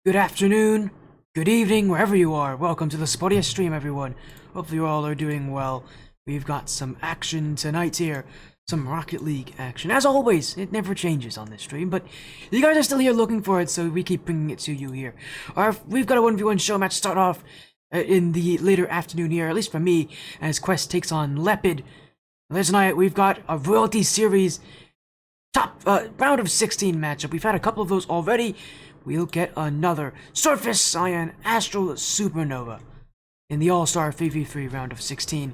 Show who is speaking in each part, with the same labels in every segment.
Speaker 1: Good afternoon, good evening, wherever you are. Welcome to the Spottiest stream, everyone. Hopefully you all are doing well. We've got some action tonight here. Some Rocket League action. As always, it never changes on this stream, but you guys are still here looking for it, so we keep bringing it to you here. We've got a 1v1 show match start off in the later afternoon here, at least for me, as Quest takes on Lepid. This night, we've got a Royalty Series top round of 16 matchup. We've had a couple of those already. We'll get another Surface Cyan Astral Supernova in the All-Star 3v3 round of 16.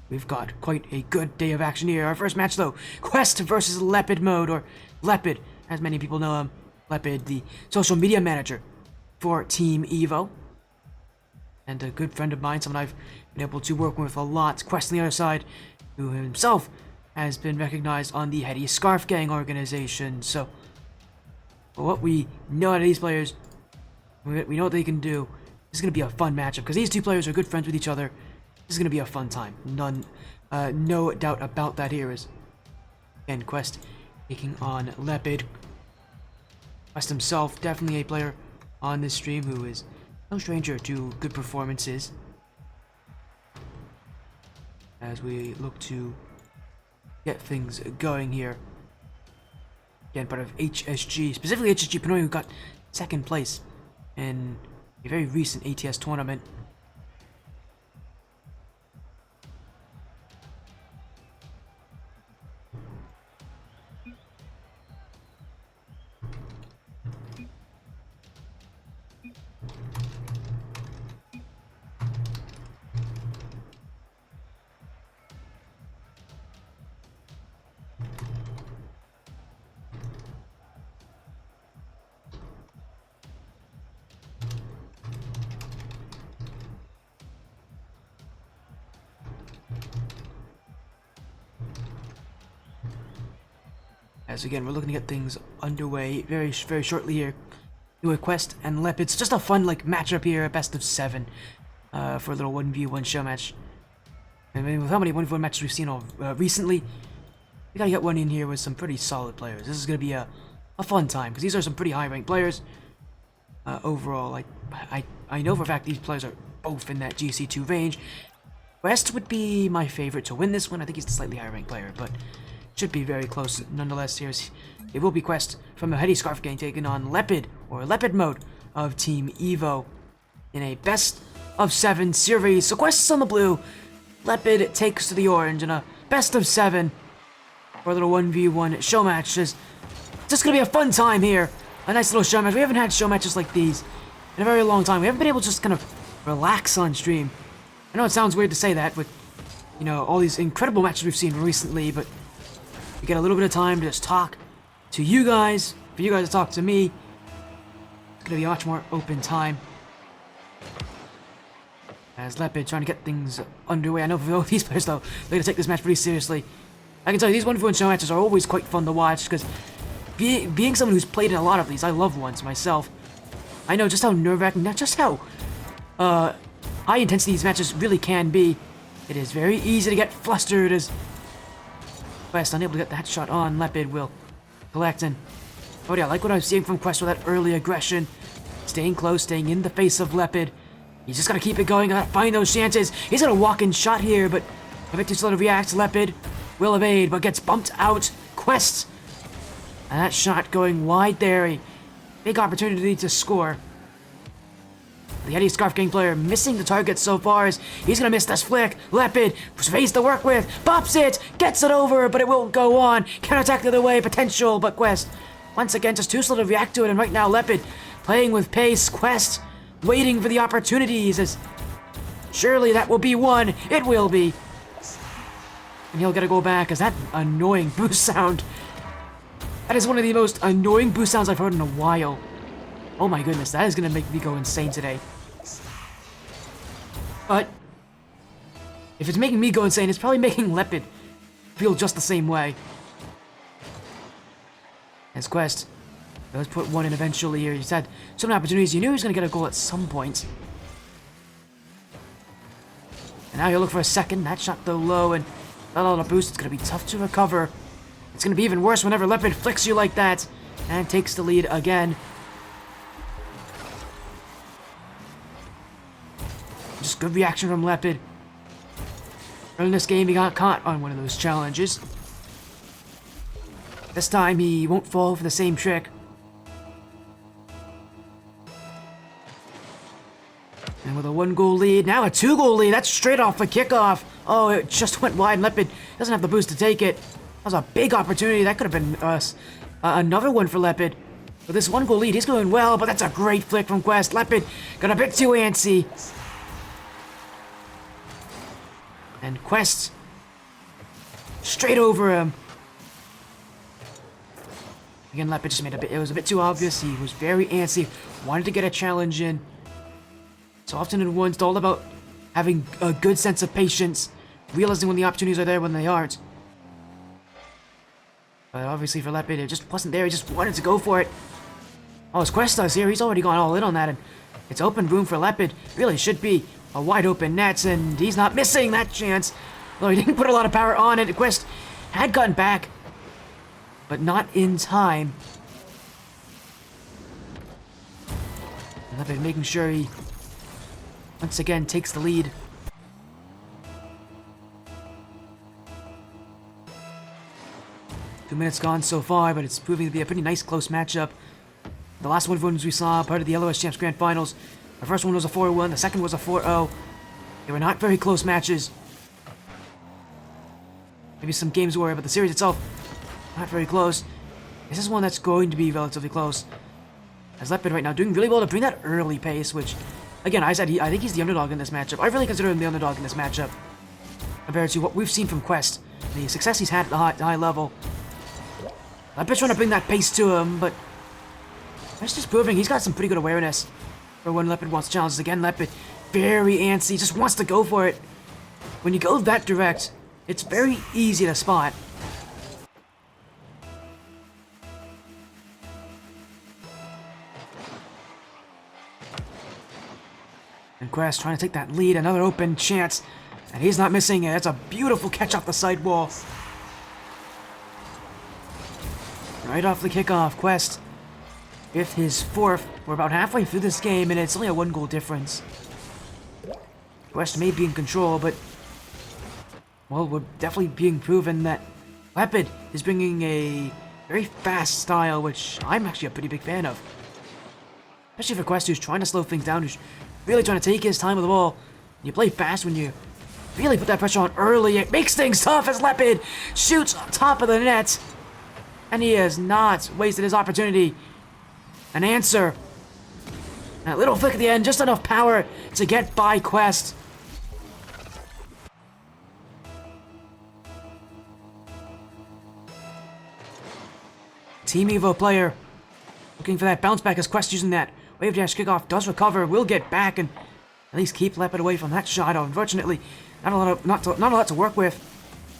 Speaker 1: We've got quite a good day of action here. Our first match, though, Quest versus lepidmode, or Lepid, as many people know him. Lepid, the social media manager for Team Evo. And a good friend of mine, someone I've been able to work with a lot. Quest on the other side, who himself has been recognized on the Heady Scarf Gang organization. So, what we know out of these players, we know what they can do. This is going to be a fun matchup, because these two players are good friends with each other. This is going to be a fun time. No doubt about that here is, again, Quest taking on Lepid. Quest himself, definitely a player on this stream who is no stranger to good performances. As we look to get things going here. Again, part of HSG, specifically HSG Pinoy, who got second place in a very recent ATS tournament. As again, we're looking to get things underway very shortly here. Do a Quest and Lepid. It's just a fun matchup here, a best of 7 for a little 1v1 show match. I mean, with how many 1v1 matches we've seen recently, we gotta get one in here with some pretty solid players. This is gonna be a fun time, because these are some pretty high-ranked players. Overall, I know for a fact these players are both in that GC2 range. Quest would be my favorite to win this one. I think he's the slightly higher-ranked player, but should be very close nonetheless. It will be Quest from the Heady Scarf Gang taking on Lepid, or Lepidmode, of Team Evo in a best of 7 series. So Quest is on the blue, Lepid takes to the orange in a best of 7 for a little 1v1 show match. It's just gonna be a fun time here. A nice little show match. We haven't had show matches like these in a very long time. We haven't been able to just kind of relax on stream. I know it sounds weird to say that with, you know, all these incredible matches we've seen recently, but we get a little bit of time to just talk to you guys, for you guys to talk to me. It's gonna be a much more open time. As Lepid trying to get things underway. I know for these players, though, they're gonna take this match pretty seriously. I can tell you, these 1v1 show matches are always quite fun to watch, because being someone who's played in a lot of these, I love ones myself. I know just how nerve-wracking, not just how high intensity these matches really can be. It is very easy to get flustered as Quest unable to get that shot on. Lepid will collect, and oh yeah, I like what I'm seeing from Quest with that early aggression. Staying close, staying in the face of Lepid. He's just gotta keep it going, gotta find those chances. He's gonna walk-in shot here, but Victor's slow to react. Lepid will evade, but gets bumped out. Quest, and that shot going wide there. A big opportunity to score. The Heady Scarf Gang player missing the target so far as he's gonna miss this flick. Lepid, face to work with, pops it, gets it over, but it won't go on. Counterattack the other way, potential, but Quest, once again, just too slow to react to it, and right now Lepid playing with pace. Quest waiting for the opportunities as surely that will be one. It will be. And he'll get to go back as that annoying boost sound. That is one of the most annoying boost sounds I've heard in a while. Oh my goodness, that is gonna make me go insane today. But if it's making me go insane, it's probably making Lepid feel just the same way. As Quest does put one in eventually here. He's had so many opportunities. You knew he was gonna get a goal at some point. And now he'll look for a second. That shot though low, and that little boost, it's gonna be tough to recover. It's gonna be even worse whenever Lepid flicks you like that and takes the lead again. good reaction from Lepid. Early in this game, he got caught on one of those challenges. This time, he won't fall for the same trick. And with a 1-goal lead, now a 2-goal lead. That's straight off the kickoff. Oh, it just went wide. Lepid doesn't have the boost to take it. That was a big opportunity. That could have been another one for Lepid. With this 1-goal lead, he's going well, but that's a great flick from Quest. Lepid got a bit too antsy. And Quest straight over him. Again, Lepid just made it was a bit too obvious. He was very antsy, wanted to get a challenge in. So often in one, it's all about having a good sense of patience, realizing when the opportunities are there when they aren't. But obviously for Lepid, it just wasn't there. He just wanted to go for it. Oh, his Quest does here. He's already gone all in on that, and it's open room for Lepid. Really should be a wide open net, and he's not missing that chance. Though he didn't put a lot of power on it. Quest had gotten back, but not in time. Lepid making sure he once again takes the lead. Two minutes gone so far, but it's proving to be a pretty nice close matchup. The last one of ones we saw, part of the LOS Champs Grand Finals. The first one was a 4-1, the second was a 4-0. They were not very close matches. Maybe some games were, but the series itself, not very close. This is one that's going to be relatively close. As Lepid right now doing really well to bring that early pace, which, again, I said I think he's the underdog in this matchup. I really consider him the underdog in this matchup, compared to what we've seen from Quest, the success he's had at the high level. Lepid's trying to bring that pace to him, but Quest just proving he's got some pretty good awareness for when Lepid wants challenges. Again, Lepid, very antsy, just wants to go for it. When you go that direct, it's very easy to spot. And Quest trying to take that lead, another open chance, and he's not missing it. That's a beautiful catch off the sidewall. Right off the kickoff, Quest with his 4th. We're about halfway through this game, and it's only a 1-goal difference. Quest may be in control, but, well, we're definitely being proven that Lepid is bringing a very fast style, which I'm actually a pretty big fan of. Especially for Quest, who's trying to slow things down, who's really trying to take his time with the ball. You play fast when you really put that pressure on early. It makes things tough as Lepid shoots on top of the net. And he has not wasted his opportunity. An answer. And a little flick at the end, just enough power to get by Quest. Team Evo player looking for that bounce back as Quest using that wave dash kickoff, does recover, will get back and at least keep Lepid away from that shot. Unfortunately, not a lot to work with.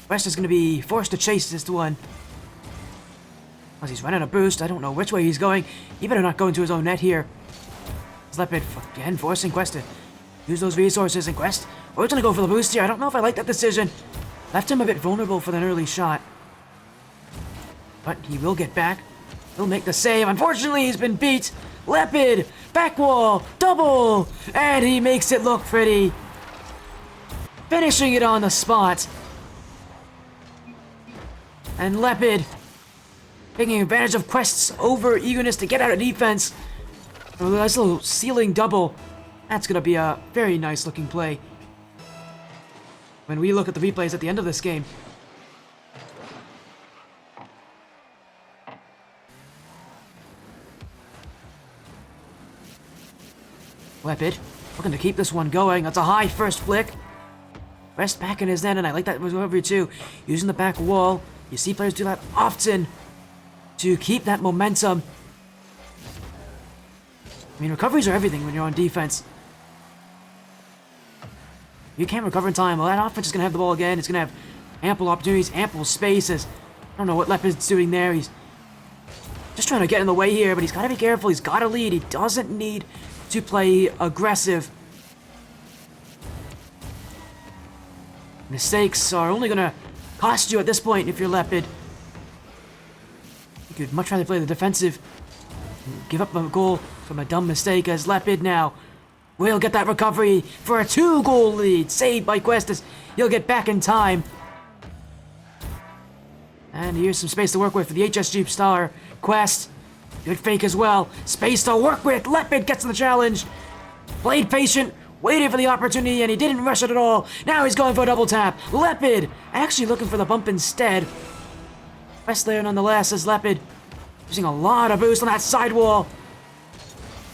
Speaker 1: Quest is going to be forced to chase this one. As he's running a boost, I don't know which way he's going. He better not go into his own net here. Lepid again forcing Quest to use those resources, and Quest, oh, he's going to go for the boost here. I don't know if I like that decision. Left him a bit vulnerable for an early shot. But he will get back. He'll make the save. Unfortunately, he's been beat. Lepid, back wall, double, and he makes it look pretty. Finishing it on the spot. And Lepid taking advantage of Quest's over eagerness to get out of defense. A nice little ceiling double. That's going to be a very nice looking play when we look at the replays at the end of this game. Lepid looking to keep this one going. That's a high first flick. Quest back in his net, and I like that recovery too. Using the back wall. You see players do that often to keep that momentum. I mean, recoveries are everything when you're on defense. You can't recover in time. Well, that offense is going to have the ball again. It's going to have ample opportunities, ample spaces. I don't know what Lepid's doing there. He's just trying to get in the way here, but he's got to be careful. He's got to lead. He doesn't need to play aggressive. Mistakes are only going to cost you at this point if you're Lepid. You could much rather play the defensive and give up a goal from a dumb mistake as Lepid now will get that recovery for a 2-goal lead. Saved by Questus. He'll get back in time. And here's some space to work with for the HSG star. Quest. Good fake as well. Space to work with. Lepid gets the challenge. Played patient. Waited for the opportunity, and he didn't rush it at all. Now he's going for a double tap. Lepid actually looking for the bump instead. Quest there nonetheless as Lepid using a lot of boost on that sidewall.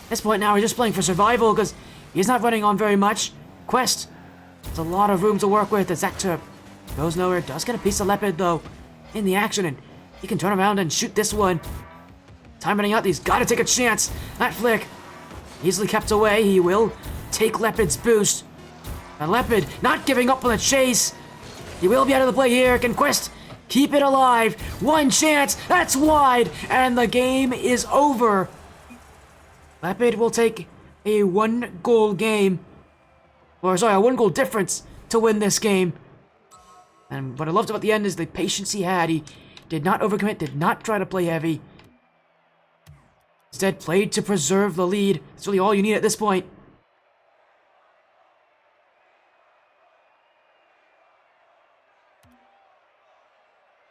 Speaker 1: At this point now, he's just playing for survival because he's not running on very much. Quest has a lot of room to work with as Ector goes nowhere. Does get a piece of Lepid though in the action, and he can turn around and shoot this one. Time running out. He's got to take a chance. That flick easily kept away. He will take Lepid's boost. And Lepid not giving up on the chase. He will be out of the play here. Can Quest keep it alive? One chance. That's wide. And the game is over. Lepid will take a 1-goal game. Or sorry, a 1-goal difference to win this game. And what I loved about the end is the patience he had. He did not overcommit, did not try to play heavy. Instead, played to preserve the lead. That's really all you need at this point.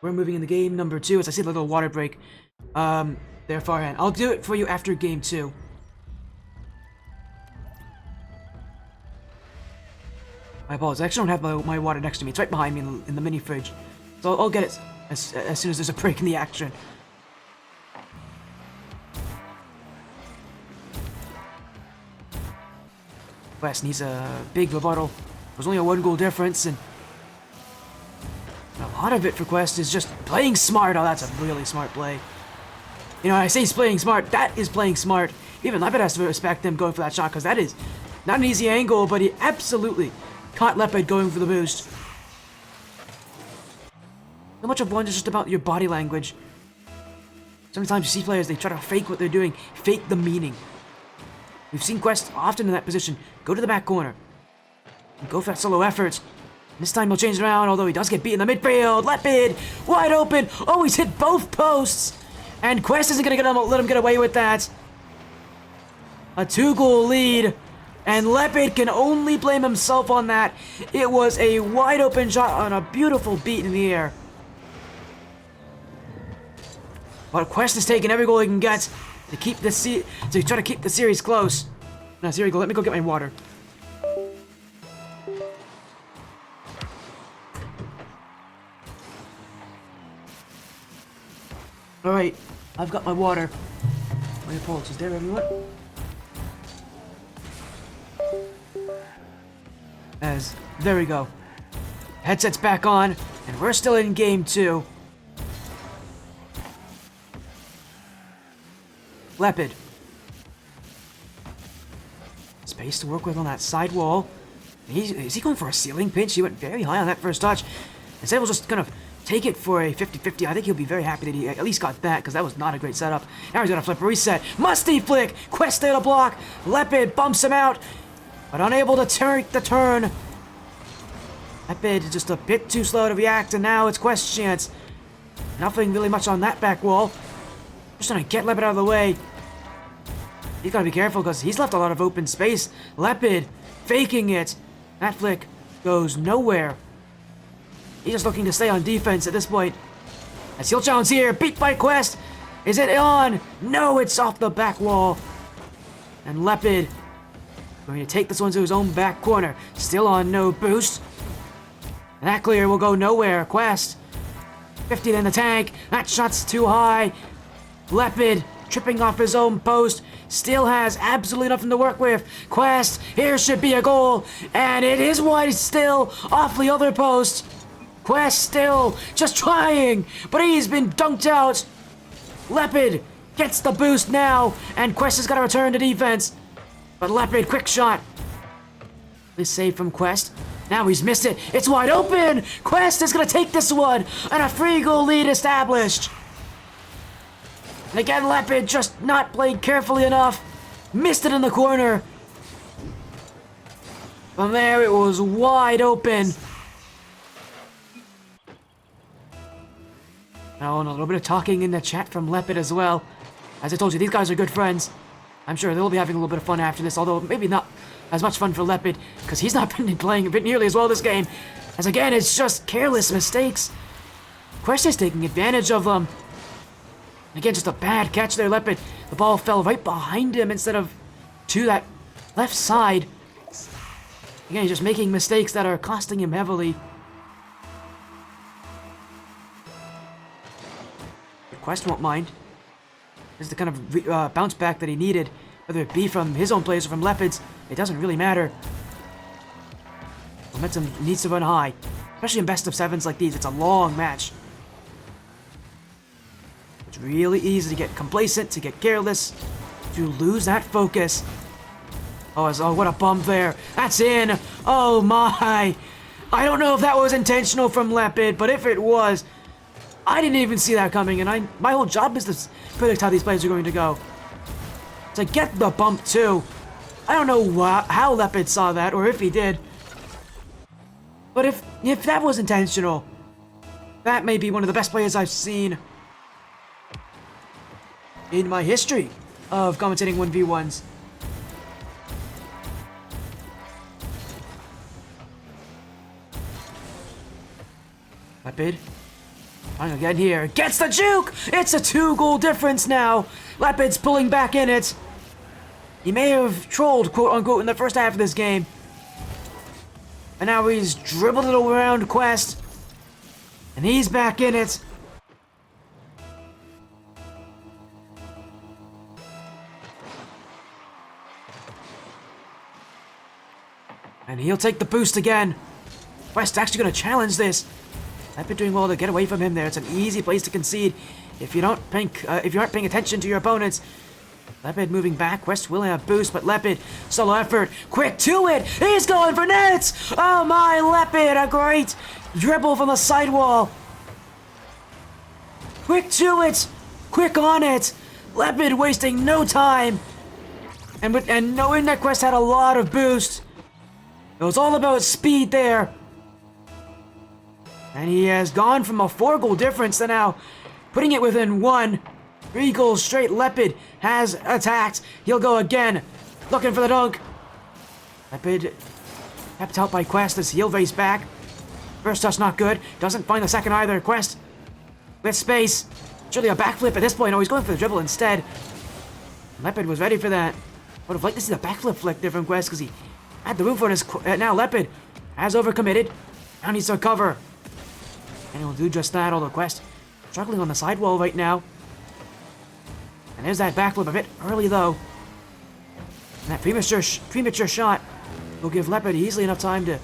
Speaker 1: We're moving into game number 2 as I see a little water break there far hand. I'll do it for you after game 2. My apologies. I actually don't have my water next to me. It's right behind me in the mini fridge. So I'll get it as soon as there's a break in the action. West needs a big rebuttal. There's only a 1-goal difference, and a lot of it for Quest is just playing smart. Oh, that's a really smart play. You know, I say he's playing smart. That is playing smart. Even Lepid has to respect him going for that shot, because that is not an easy angle, but he absolutely caught Lepid going for the boost. So much of one is just about your body language. Sometimes you see players, they try to fake what they're doing, fake the meaning. We've seen Quest often in that position. Go to the back corner. And go for that solo effort. This time he'll change it around, although he does get beat in the midfield. Lepid, wide open. Oh, he's hit both posts. And Quest isn't going to let him get away with that. A 2-goal lead. And Lepid can only blame himself on that. It was a wide open shot on a beautiful beat in the air. But Quest is taking every goal he can get to keep this to try to keep the series close. Now, here we go. Let me go get my water. All right, I've got my water. My apologies there, everyone. There we go. Headset's back on, and we're still in game 2. Lepid. Space to work with on that side wall. Is he going for a ceiling pinch? He went very high on that first touch. Instead, we'll just kind of take it for a 50-50. I think he'll be very happy that he at least got that, because that was not a great setup. Now he's gonna flip a reset. Musty flick! Quest there to block. Lepid bumps him out, but unable to take the turn. Lepid just a bit too slow to react, and now it's Quest's chance. Nothing really much on that back wall. Just trying to get Lepid out of the way. He's gotta be careful because he's left a lot of open space. Lepid faking it. That flick goes nowhere. He's just looking to stay on defense at this point. As he'll challenge here, beat by Quest. Is it on? No, it's off the back wall. And Lepid going to take this one to his own back corner. Still on no boost. And that clear will go nowhere. Quest 50 in the tank. That shot's too high. Lepid tripping off his own post. Still has absolutely nothing to work with. Quest, here should be a goal. And it is wide still off the other post. Quest still just trying, but he's been dunked out. Lepid gets the boost now, and Quest has got to return to defense. But Lepid, quick shot. This save from Quest. Now he's missed it. It's wide open. Quest is going to take this one, and a 3-goal lead established. And again, Lepid just not played carefully enough. Missed it in the corner. From there, it was wide open. Oh, and a little bit of talking in the chat from Lepid as well. As I told you, these guys are good friends. I'm sure they'll be having a little bit of fun after this, although maybe not as much fun for Lepid, because he's not been playing a bit nearly as well this game. As again, it's just careless mistakes. Quest is taking advantage of them. Again, just a bad catch there, Lepid. The ball fell right behind him instead of to that left side. Again, he's just making mistakes that are costing him heavily. Quest won't mind. This is the kind of bounce back that he needed, whether it be from his own players or from Lepid's. It doesn't really matter. Momentum needs to run high, especially in best of sevens like these. It's a long match. It's really easy to get complacent, to get careless, to lose that focus. Oh, what a bump there. That's in. Oh my. I don't know if that was intentional from Lepid, but if it was, I didn't even see that coming, and my whole job is to predict how these plays are going to go. To get the bump too. I don't know how Lepid saw that, or if he did. But if that was intentional, that may be one of the best plays I've seen in my history of commentating 1v1s. Lepid, trying again here, gets the juke! It's a 2-goal difference now! Lepid's pulling back in it. He may have trolled, quote-unquote, in the first half of this game. And now he's dribbled it around Quest. And he's back in it. And he'll take the boost again. Quest actually going to challenge this. I've been doing well to get away from him there. It's an easy place to concede if you aren't paying attention to your opponents. Lepid moving back. Quest will have boost, but Lepid, solo effort. Quick to it. He's going for nets. Oh my, Lepid, a great dribble from the sidewall. Quick to it. Quick on it. Lepid wasting no time. And knowing that Quest had a lot of boost, it was all about speed there. And he has gone from a 4-goal difference to now putting it within 1. 3 goals straight. Lepid has attacked. He'll go again. Looking for the dunk. Lepid kept out by Quest as he'll race back. First touch not good. Doesn't find the second either. Quest with space. Surely a backflip at this point. Oh, he's going for the dribble instead. Lepid was ready for that. Would have liked to see the backflip flick there from Quest because he had the room for this. Now Lepid has overcommitted. Now needs to recover. And he'll do just that, although Quest struggling on the sidewall right now. And there's that backflip a bit early, though. And that premature shot will give Lepid easily enough time to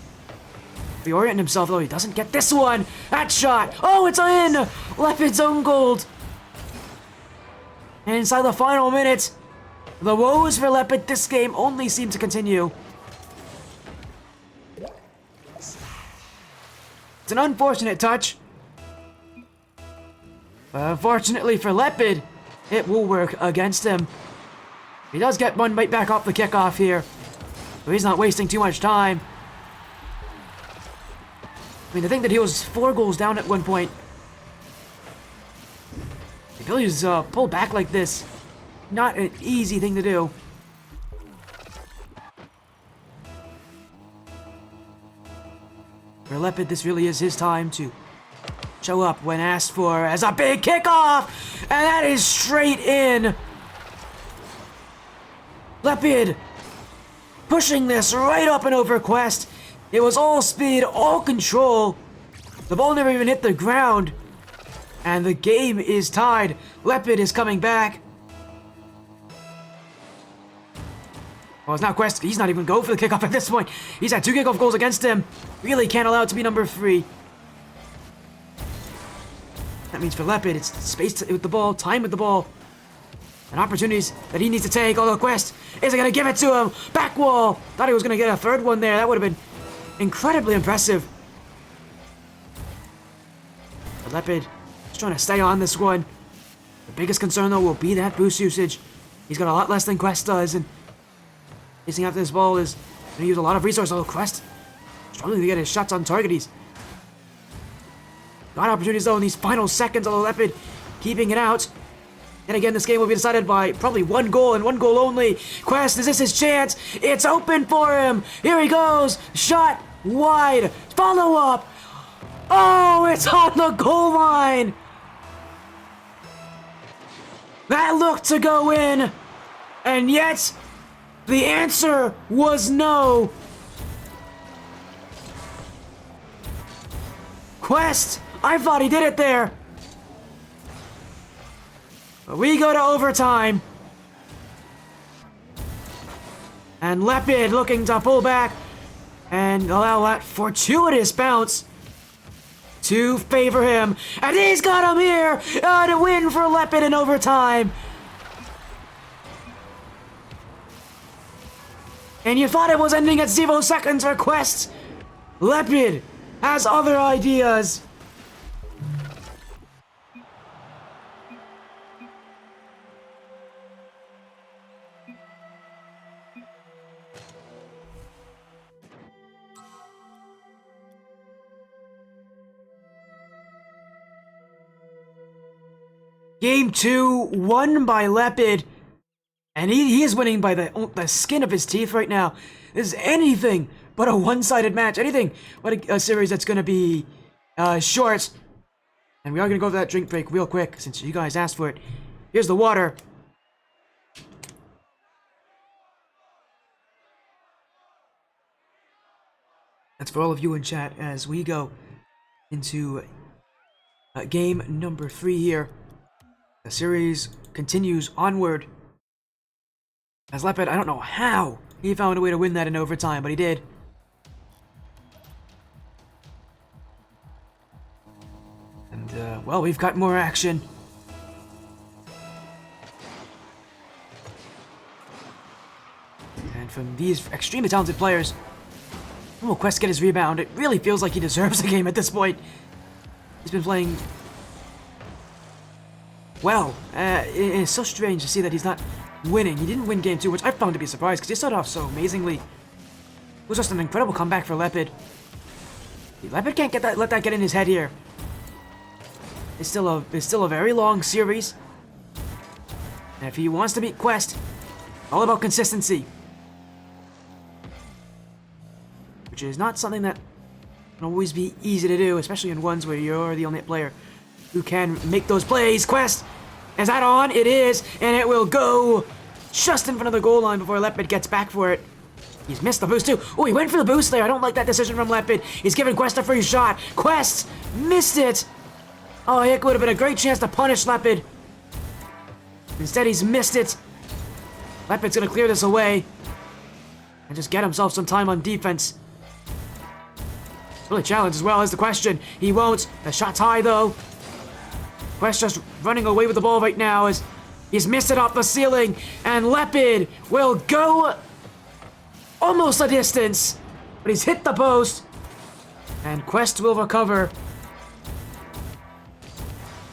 Speaker 1: reorient himself, though he doesn't get this one. That shot! Oh, it's in! Lepid's own goal. And inside the final minute, the woes for Lepid this game only seem to continue. It's an unfortunate touch. But unfortunately for Lepid, it will work against him. He does get one right back off the kickoff here. So he's not wasting too much time. I mean, to think that he was 4 goals down at one point. The ability to pull back like this, not an easy thing to do. For Lepid, this really is his time to show up when asked for as a big kickoff! And that is straight in! Lepid pushing this right up and over Quest. It was all speed, all control. The ball never even hit the ground. And the game is tied. Lepid is coming back. Well, it's not Quest. He's not even going for the kickoff at this point. He's had 2 kickoff goals against him. Really can't allow it to be number 3. That means for Lepid, it's space with the ball, time with the ball, and opportunities that he needs to take. Although Quest isn't going to give it to him. Back wall. Thought he was going to get a 3rd one there. That would have been incredibly impressive. But Lepid is trying to stay on this one. The biggest concern, though, will be that boost usage. He's got a lot less than Quest does, and chasing after this ball is going to use a lot of resources. Although Quest struggling to get his shots on target. He's got opportunities, though, in these final seconds. Although Lepid keeping it out. And again, this game will be decided by probably one goal and one goal only. Quest, is this his chance? It's open for him. Here he goes. Shot wide. Follow up. Oh, it's on the goal line. That looked to go in. And yet, the answer was no. Quest, I thought he did it there. But we go to overtime. And Lepid looking to pull back and allow that fortuitous bounce to favor him. And he's got him here to win for Lepid in overtime. And you thought it was ending at 0 seconds for Quest. Lepid has other ideas. Game 2 won by Lepid, and he is winning by the skin of his teeth right now. This is anything but a one-sided match. Anything but a series that's going to be short. And we are going to go for that drink break real quick since you guys asked for it. Here's the water. That's for all of you in chat as we go into game number 3 here. The series continues onward. As Lepid, I don't know how he found a way to win that in overtime, but he did. And, well, we've got more action. And from these extremely talented players, will Quest get his rebound? It really feels like he deserves the game at this point. He's been playing well. It's so strange to see that he's not winning. He didn't win game 2, which I found to be a surprise because he started off so amazingly. It was just an incredible comeback for Lepid. Lepid can't let that get in his head here. It's still a very long series. And if he wants to beat Quest, all about consistency. Which is not something that can always be easy to do, especially in ones where you're the only player who can make those plays. Quest, is that on? It is, and it will go just in front of the goal line before Lepid gets back for it. He's missed the boost too. Oh, he went for the boost there. I don't like that decision from Lepid. He's giving Quest a free shot. Quest missed it. Oh, it would have been a great chance to punish Lepid. Instead, he's missed it. Lepid's gonna clear this away and just get himself some time on defense. Really challenge as well is the question. He won't. The shot's high though. Quest just running away with the ball right now as he's missed it off the ceiling, and Lepid will go almost a distance, but he's hit the post, and Quest will recover.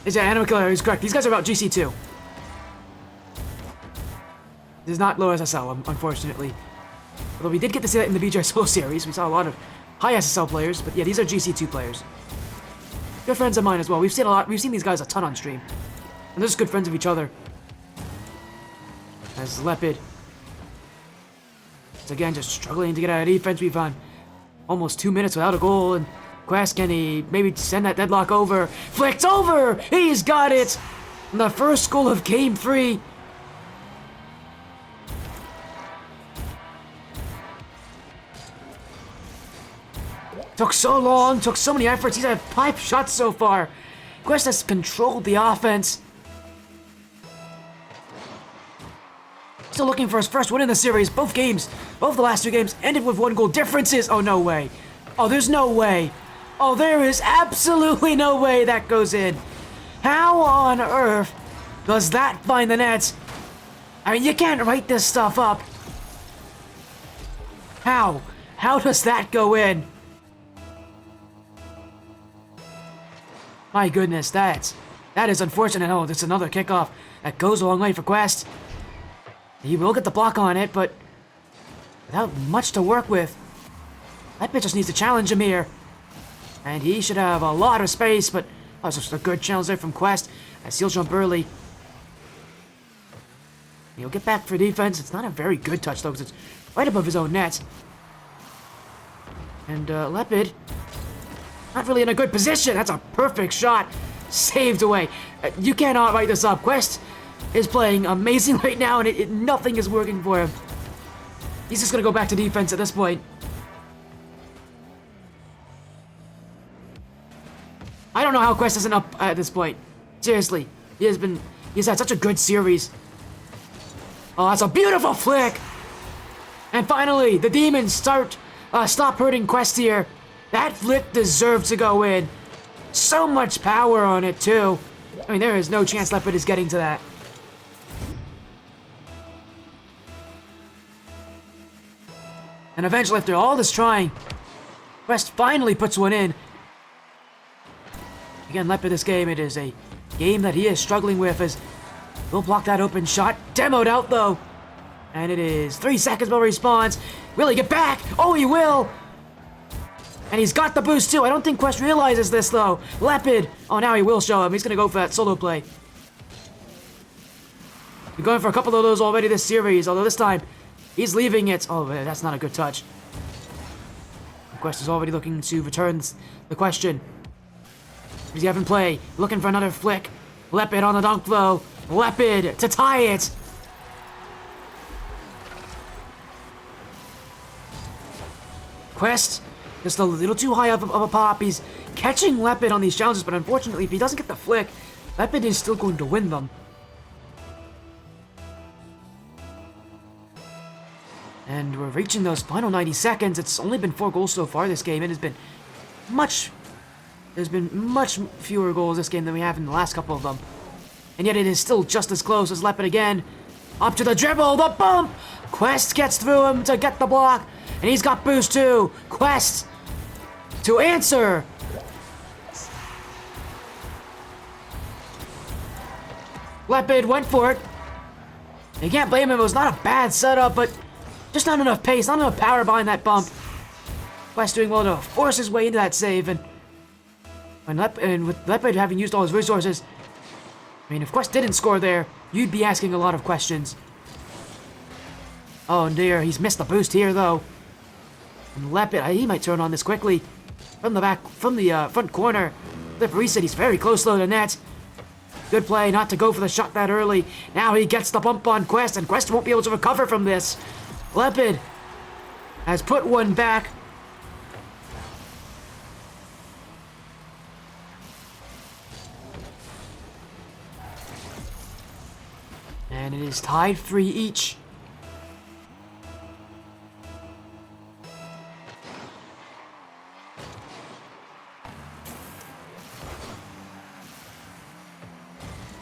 Speaker 1: Yeah, Animal Killer is correct. These guys are about GC2. This is not low SSL, unfortunately. Although we did get to see that in the BJ Solo series. We saw a lot of high SSL players, but yeah, these are GC2 players. Good friends of mine as well. We've seen these guys a ton on stream. And they're just good friends of each other. As Lepid is again just struggling to get out of defense. We've gone almost 2 minutes without a goal, and Quest, can he maybe send that deadlock over? Flicked over! He's got it! And the first goal of game 3. Took so long, took so many efforts. He's had 5 shots so far. Quest has controlled the offense. Still looking for his first win in the series. Both the last 2 games ended with 1 goal differences. Oh, no way. Oh, there's no way. Oh, there is absolutely no way that goes in. How on earth does that find the net? I mean, you can't write this stuff up. How? How does that go in? My goodness, that is unfortunate. Oh, that's another kickoff. That goes a long way for Quest. He will get the block on it, but without much to work with. That bitch just needs to challenge him here. And he should have a lot of space, but that was just a good challenge there from Quest. As he'll jump early. He'll get back for defense. It's not a very good touch, though, because it's right above his own net. And Lepid, not really in a good position. That's a perfect shot. Saved away. You cannot write this up. Quest is playing amazing right now, and nothing is working for him. He's just going to go back to defense at this point. I don't know how Quest isn't up at this point. Seriously. He's had such a good series. Oh, that's a beautiful flick! And finally, the demons stop hurting Quest here. That flick deserves to go in. So much power on it, too. I mean, there is no chance Lepid is getting to that. And eventually, after all this trying, Quest finally puts one in. Again, Lepid, this game, it is a game that he is struggling with as he'll block that open shot. Demoed out, though. And it is 3 seconds before he spawns. Will he get back? Oh, he will! And he's got the boost, too. I don't think Quest realizes this, though. Lepid. Oh, now he will show him. He's going to go for that solo play. Been going for a couple of those already this series, although this time he's leaving it. Oh, that's not a good touch. Quest is already looking to return the question. Does he have in play? Looking for another flick. Lepid on the dunk, though. Lepid to tie it. Quest, just a little too high of a pop. He's catching Lepid on these challenges, but unfortunately, if he doesn't get the flick, Lepid is still going to win them. And we're reaching those final 90 seconds. It's only been 4 goals so far this game. It has been there's been much fewer goals this game than we have in the last couple of them. And yet it is still just as close as Lepid again. Up to the dribble, the bump! Quest gets through him to get the block. And he's got boost too. Quest to answer. Lepid went for it. You can't blame him. It was not a bad setup, but just not enough pace, not enough power behind that bump. Quest doing well to force his way into that save. And with Lepid having used all his resources, I mean, if Quest didn't score there, you'd be asking a lot of questions. Oh dear, he's missed the boost here though. And Lepid, he might turn on this quickly. From the front corner. The reset, he's very close though to net. Good play not to go for the shot that early. Now he gets the bump on Quest, and Quest won't be able to recover from this. Lepid has put one back. And it is tied 3 each.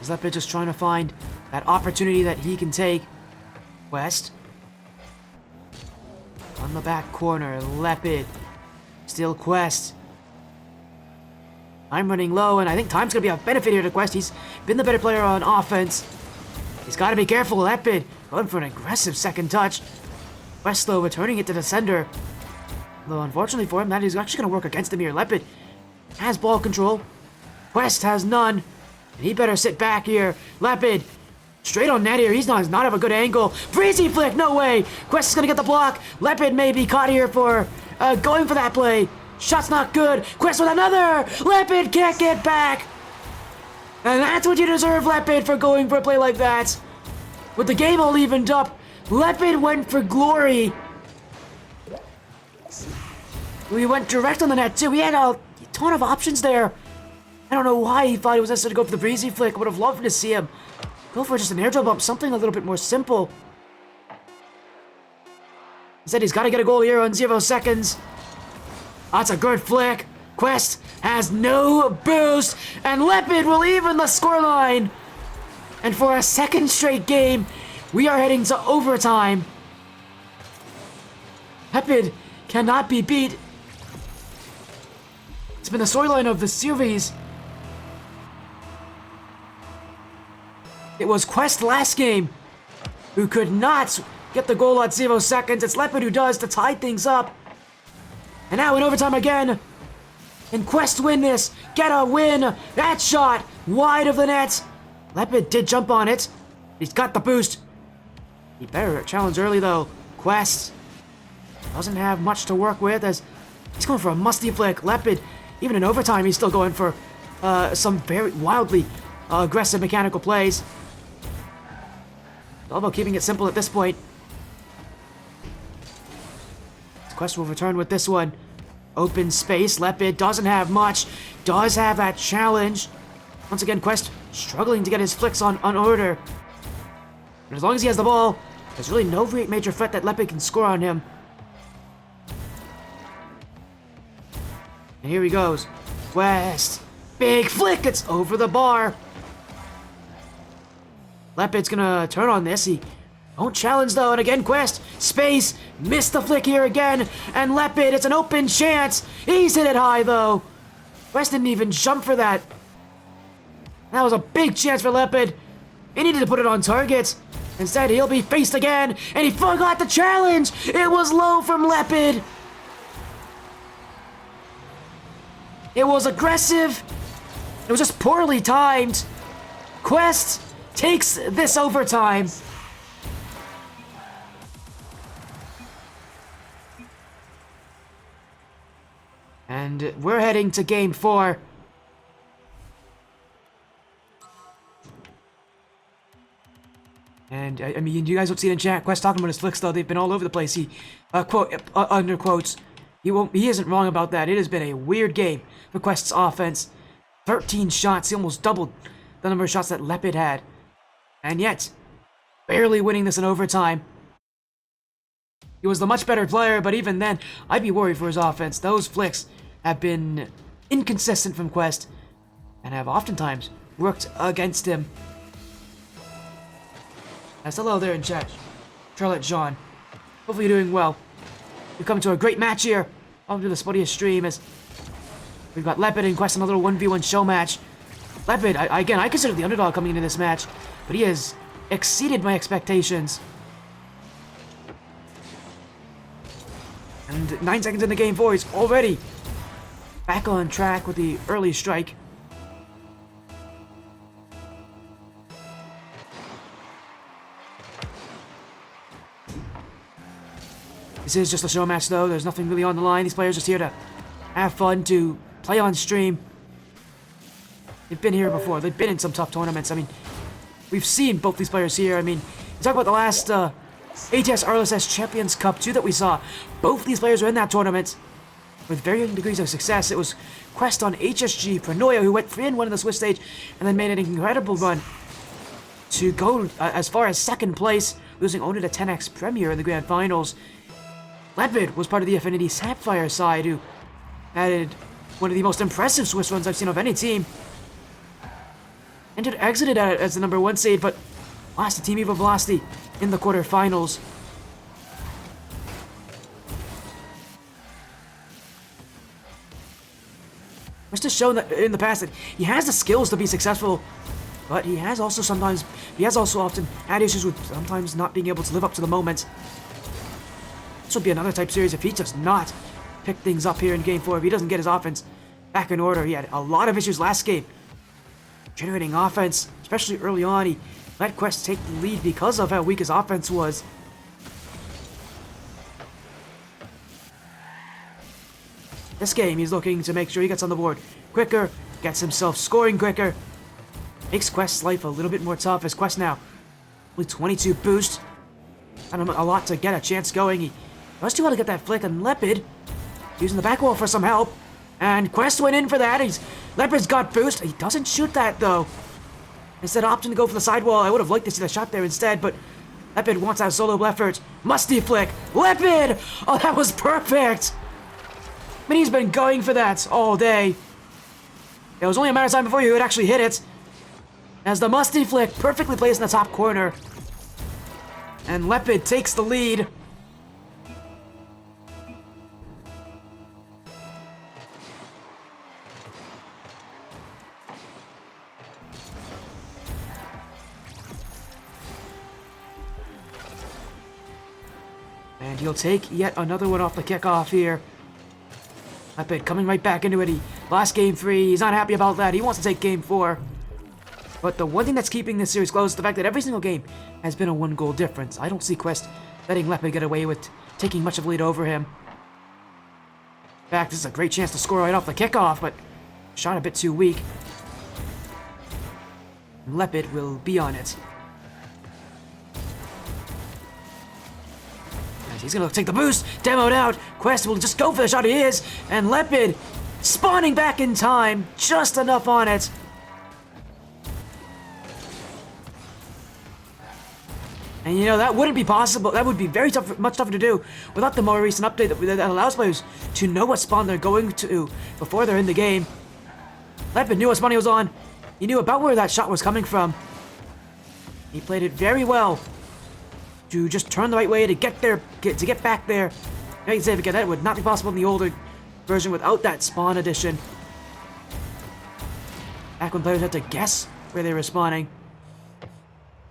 Speaker 1: Lepid just trying to find that opportunity that he can take. Quest. On the back corner, Lepid. Still Quest. I'm running low, and I think time's going to be a benefit here to Quest. He's been the better player on offense. He's got to be careful. Lepid going for an aggressive second touch. Quest, though, returning it to the sender. Though, unfortunately for him, that is actually going to work against him here. Lepid has ball control. Quest has none. And he better sit back here. Lepid, straight on net here. He's not have a good angle. Breezy flick, no way. Quest is going to get the block. Lepid may be caught here for going for that play. Shot's not good. Quest with another. Lepid can't get back. And that's what you deserve, Lepid, for going for a play like that. With the game all evened up, Lepid went for glory. We went direct on the net, too. We had a ton of options there. I don't know why he thought it was necessary to go for the breezy flick. I would have loved to see him go for just an airdrop bump, something a little bit more simple. Instead, he's got to get a goal here on 0 seconds. That's a good flick. Quest has no boost, and Lepid will even the scoreline. And for a second straight game, we are heading to overtime. Lepid cannot be beat. It's been the storyline of the series. It was Quest last game who could not get the goal at 0 seconds. It's Lepid who does to tie things up. And now in overtime again. And Quest win this. Get a win. That shot wide of the net. Lepid did jump on it. He's got the boost. He better challenge early though. Quest doesn't have much to work with as he's going for a musty flick. Lepid, even in overtime, he's still going for some very wildly aggressive mechanical plays. All about keeping it simple at this point. Quest will return with this one. Open space. Lepid doesn't have much. Does have that challenge. Once again, Quest struggling to get his flicks on order. But as long as he has the ball, there's really no major threat that Lepid can score on him. And here he goes. Quest. Big flick. It's over the bar. Lepid's gonna turn on this. He won't challenge though, and again Quest, space, missed the flick here again, and Lepid, it's an open chance. He's hit it high though. Quest didn't even jump for that. That was a big chance for Lepid. He needed to put it on target. Instead, he'll be faced again, and he forgot the challenge. It was low from Lepid. It was aggressive. It was just poorly timed. Quest takes this overtime. And we're heading to game 4. And I mean, you guys don't see it in chat. Quest talking about his flicks though. They've been all over the place. He, under quotes, he isn't wrong about that. It has been a weird game for Quest's offense. 13 shots. He almost doubled the number of shots that Lepid had. And yet, barely winning this in overtime. He was the much better player, but even then, I'd be worried for his offense. Those flicks have been inconsistent from Quest and have oftentimes worked against him. That's hello there in chat. Charlotte John. Hopefully you're doing well. We've come to a great match here. Welcome to the Spottiest stream as we've got Lepid and Quest in a little 1v1 show match. Lepid, again, I consider the underdog coming into this match, but he has exceeded my expectations. And 9 seconds into game 4, he's already back on track with the early strike. This is just a show match though, there's nothing really on the line. These players are just here to have fun, to play on stream. They've been here before, they've been in some tough tournaments. I mean, we've seen both these players here. I mean, you talk about the last ATS RLSS Champions Cup 2 that we saw. Both these players were in that tournament with varying degrees of success. It was Quest on HSG, Pranoia, who went 3-1 in the Swiss stage and then made an incredible run to go as far as second place, losing only to 10x Premier in the Grand Finals. Lepid was part of the Affinity Sapphire side, who added one of the most impressive Swiss runs I've seen of any team. And exited as the number 1 seed, but lost to Team Evo Velocity in the quarterfinals. Quest has shown that in the past that he has the skills to be successful, but he has also often had issues with sometimes not being able to live up to the moment. This would be another type series if he does not pick things up here in game 4. If he doesn't get his offense back in order. He had a lot of issues last game generating offense, especially early on. He let Quest take the lead because of how weak his offense was. This game, he's looking to make sure he gets on the board quicker, gets himself scoring quicker, makes Quest's life a little bit more tough as Quest now only 22 boost, and a lot to get a chance going. He does too well to get that flick, and Lepid using the back wall for some help, and Quest went in for that. Lepid's got boost. He doesn't shoot that though. Instead opting to go for the sidewall. I would have liked to see the shot there instead, but Lepid wants that solo effort. Musty flick. Lepid! Oh, that was perfect! I mean, he's been going for that all day. It was only a matter of time before he would actually hit it. As the musty flick perfectly placed in the top corner. And Lepid takes the lead. And he'll take yet another one off the kickoff here. Lepid coming right back into it. He lost game 3. He's not happy about that. He wants to take game 4. But the one thing that's keeping this series close is the fact that every single game has been a 1-goal difference. I don't see Quest letting Lepid get away with taking much of a lead over him. In fact, this is a great chance to score right off the kickoff, but shot a bit too weak. Lepid will be on it. And he's gonna take the boost, demoed out. Quest will just go for the shot, he is, and Lepid spawning back in time, just enough on it. And you know, that wouldn't be possible. That would be very tough, much tougher to do without the more recent update that allows players to know what spawn they're going to before they're in the game. Lepid knew what spawn he was on. He knew about where that shot was coming from. He played it very well to just turn the right way to get there, to get back there. I can say again, that would not be possible in the older version without that spawn addition. Back when players had to guess where they were spawning.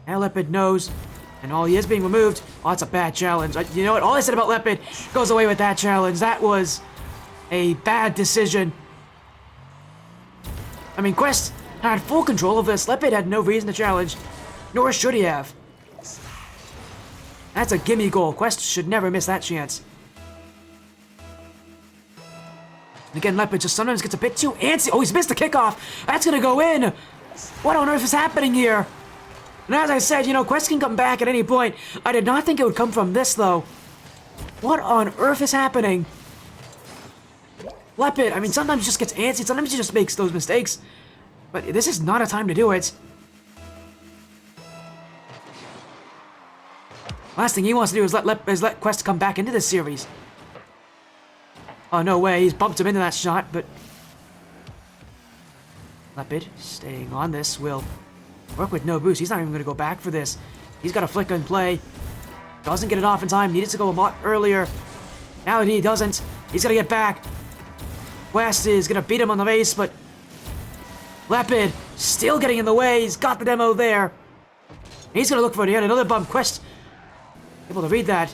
Speaker 1: Now Lepid knows. And all he is being removed. Oh, that's a bad challenge. You know what? All I said about Lepid goes away with that challenge. That was a bad decision. I mean, Quest had full control of this. Lepid had no reason to challenge, nor should he have. That's a gimme goal. Quest should never miss that chance. And again, Lepid just sometimes gets a bit too antsy. Oh, he's missed the kickoff. That's gonna go in. What on earth is happening here? And as I said, you know, Quest can come back at any point. I did not think it would come from this, though. What on earth is happening? Lepid, I mean, sometimes he just gets antsy. Sometimes he just makes those mistakes. But this is not a time to do it. Last thing he wants to do is let Quest come back into this series. Oh, no way. He's bumped him into that shot, but... Lepid, staying on this, will... work with no boost. He's not even going to go back for this. He's got a flick and play. Doesn't get it off in time. Needed to go a lot earlier. Now that he doesn't, he's going to get back. Quest is going to beat him on the base, but Lepid still getting in the way. He's got the demo there. He's going to look for it. He had another bump. Quest able to read that.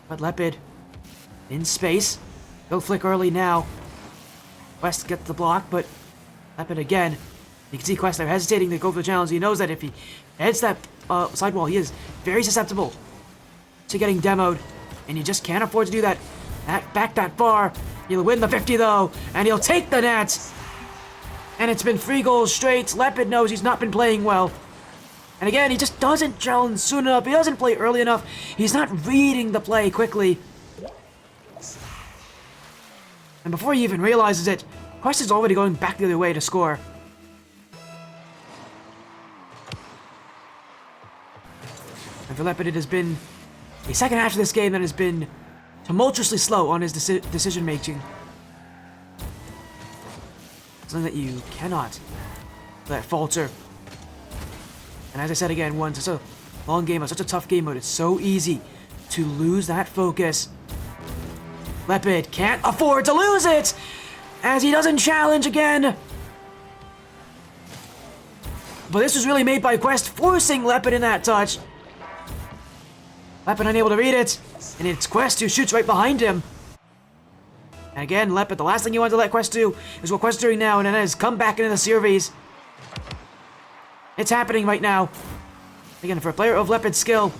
Speaker 1: But Lepid in space. Go flick early now. Quest gets the block, but Lepid again. You can see Quest there hesitating to go for the challenge. He knows that if he hits that sidewall, he is very susceptible to getting demoed. And you just can't afford to do that. Back that far. He'll win the 50 though, and he'll take the net. And it's been 3 goals straight. Lepid knows he's not been playing well. And again, he just doesn't challenge soon enough. He doesn't play early enough. He's not reading the play quickly. And before he even realizes it, Quest is already going back the other way to score. And for Lepid, it has been a second half of this game that has been tumultuously slow on his decision making. Something that you cannot let falter. And as I said again, once it's a long game, it's such a tough game mode, it's so easy to lose that focus. Lepid can't afford to lose it, as he doesn't challenge again. But this was really made by Quest, forcing Lepid in that touch. Lepid unable to read it, and it's Quest who shoots right behind him. And again, Lepid, the last thing you want to let Quest do is what Quest's doing now, and that is come back into the series. It's happening right now. Again, for a player of Lepid's skill,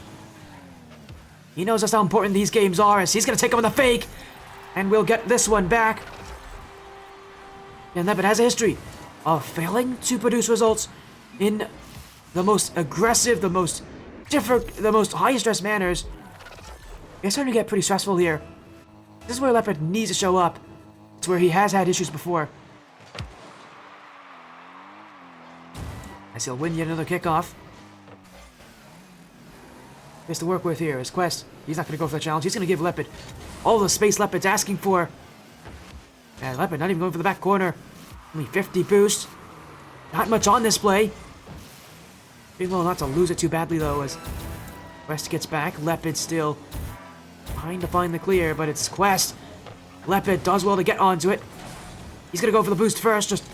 Speaker 1: he knows just how important these games are, as he's going to take him on the fake, and we'll get this one back. And Lepid has a history of failing to produce results in the most aggressive, the most high-stress manners. It's starting to get pretty stressful here. This is where Lepid needs to show up. It's where he has had issues before. As he'll win yet another kickoff. He has to work with here is Quest. He's not going to go for the challenge. He's going to give Lepid all the space Lepid's asking for. And Lepid not even going for the back corner. Only 50 boost. Not much on this play. Being well not to lose it too badly though, as Quest gets back. Lepid still trying to find the clear, but it's Quest. Lepid does well to get onto it. He's going to go for the boost first, just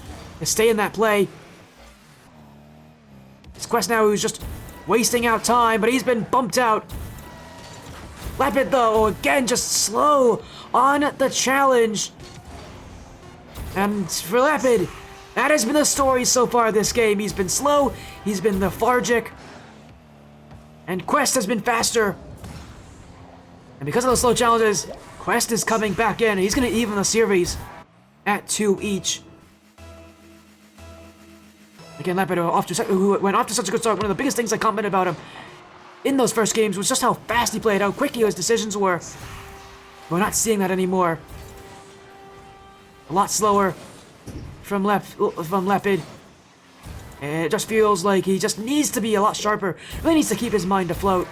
Speaker 1: to stay in that play. It's Quest now who's just wasting out time, but he's been bumped out. Lepid, though, again, just slow on the challenge. And for Lepid, That has been the story so far this game. He's been slow, he's been lethargic, and Quest has been faster. And because of those slow challenges, Quest is coming back in, and he's going to even the series at 2 each. Again, Lepid, who went off to such a good start, one of the biggest things I commented about him in those first games was just how fast he played, how quick his decisions were. We're not seeing that anymore. A lot slower from Lepid. And it just feels like he just needs to be a lot sharper. Really needs to keep his mind afloat.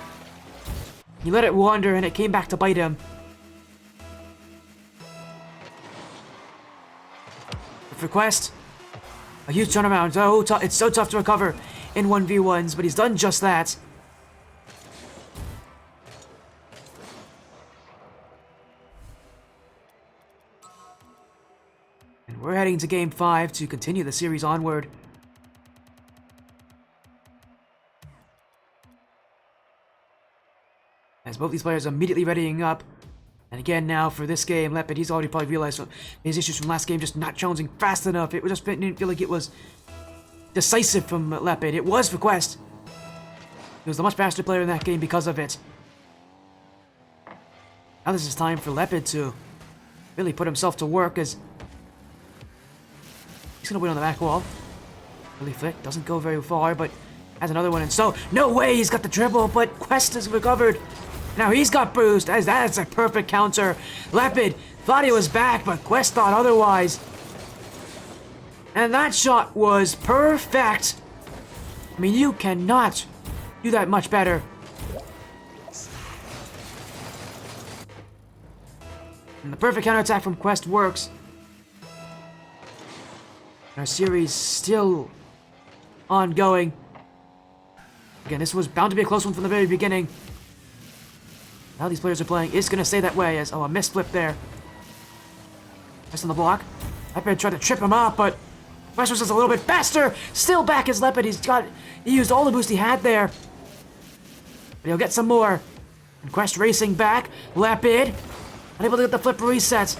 Speaker 1: He let it wander and it came back to bite him. For Quest, a huge turnaround. Oh, it's so tough to recover in 1v1s, but he's done just that. And we're heading to Game 5 to continue the series onward. As both these players are immediately readying up. And again now for this game, Lepid, he's already probably realized his issues from last game, just not challenging fast enough. It just didn't feel like it was decisive from Lepid. It was for Quest. He was the much faster player in that game because of it. Now this is time for Lepid to really put himself to work as he's gonna win on the back wall. Really flick, doesn't go very far, but has another one, and so no way he's got the dribble, but Quest has recovered. Now he's got bruised, as that's a perfect counter. Lepid thought he was back, but Quest thought otherwise. And that shot was perfect. I mean, you cannot do that much better. And the perfect counterattack from Quest works. Our series still ongoing. Again, this was bound to be a close one from the very beginning. How these players are playing is going to stay that way as, oh, a misflip there. Quest on the block. Lepid tried to trip him up, but Quest was just a little bit faster. Still back as Lepid. He used all the boost he had there. But he'll get some more. And Quest racing back. Lepid unable to get the flip reset.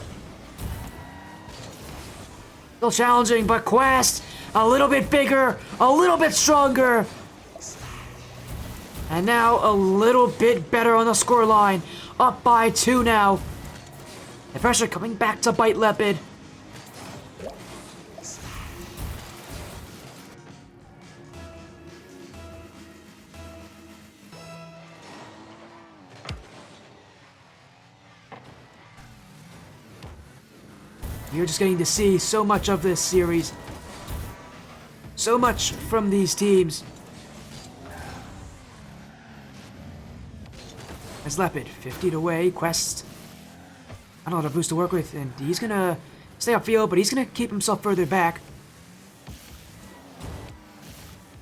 Speaker 1: Still challenging, but Quest a little bit bigger, a little bit stronger. And now a little bit better on the scoreline. Up by 2 now. The pressure coming back to bite Lepid. You're just getting to see so much of this series. So much from these teams. As Lepid, 50 away, Quest. I don't know what a boost to work with, and he's gonna stay upfield, but he's gonna keep himself further back.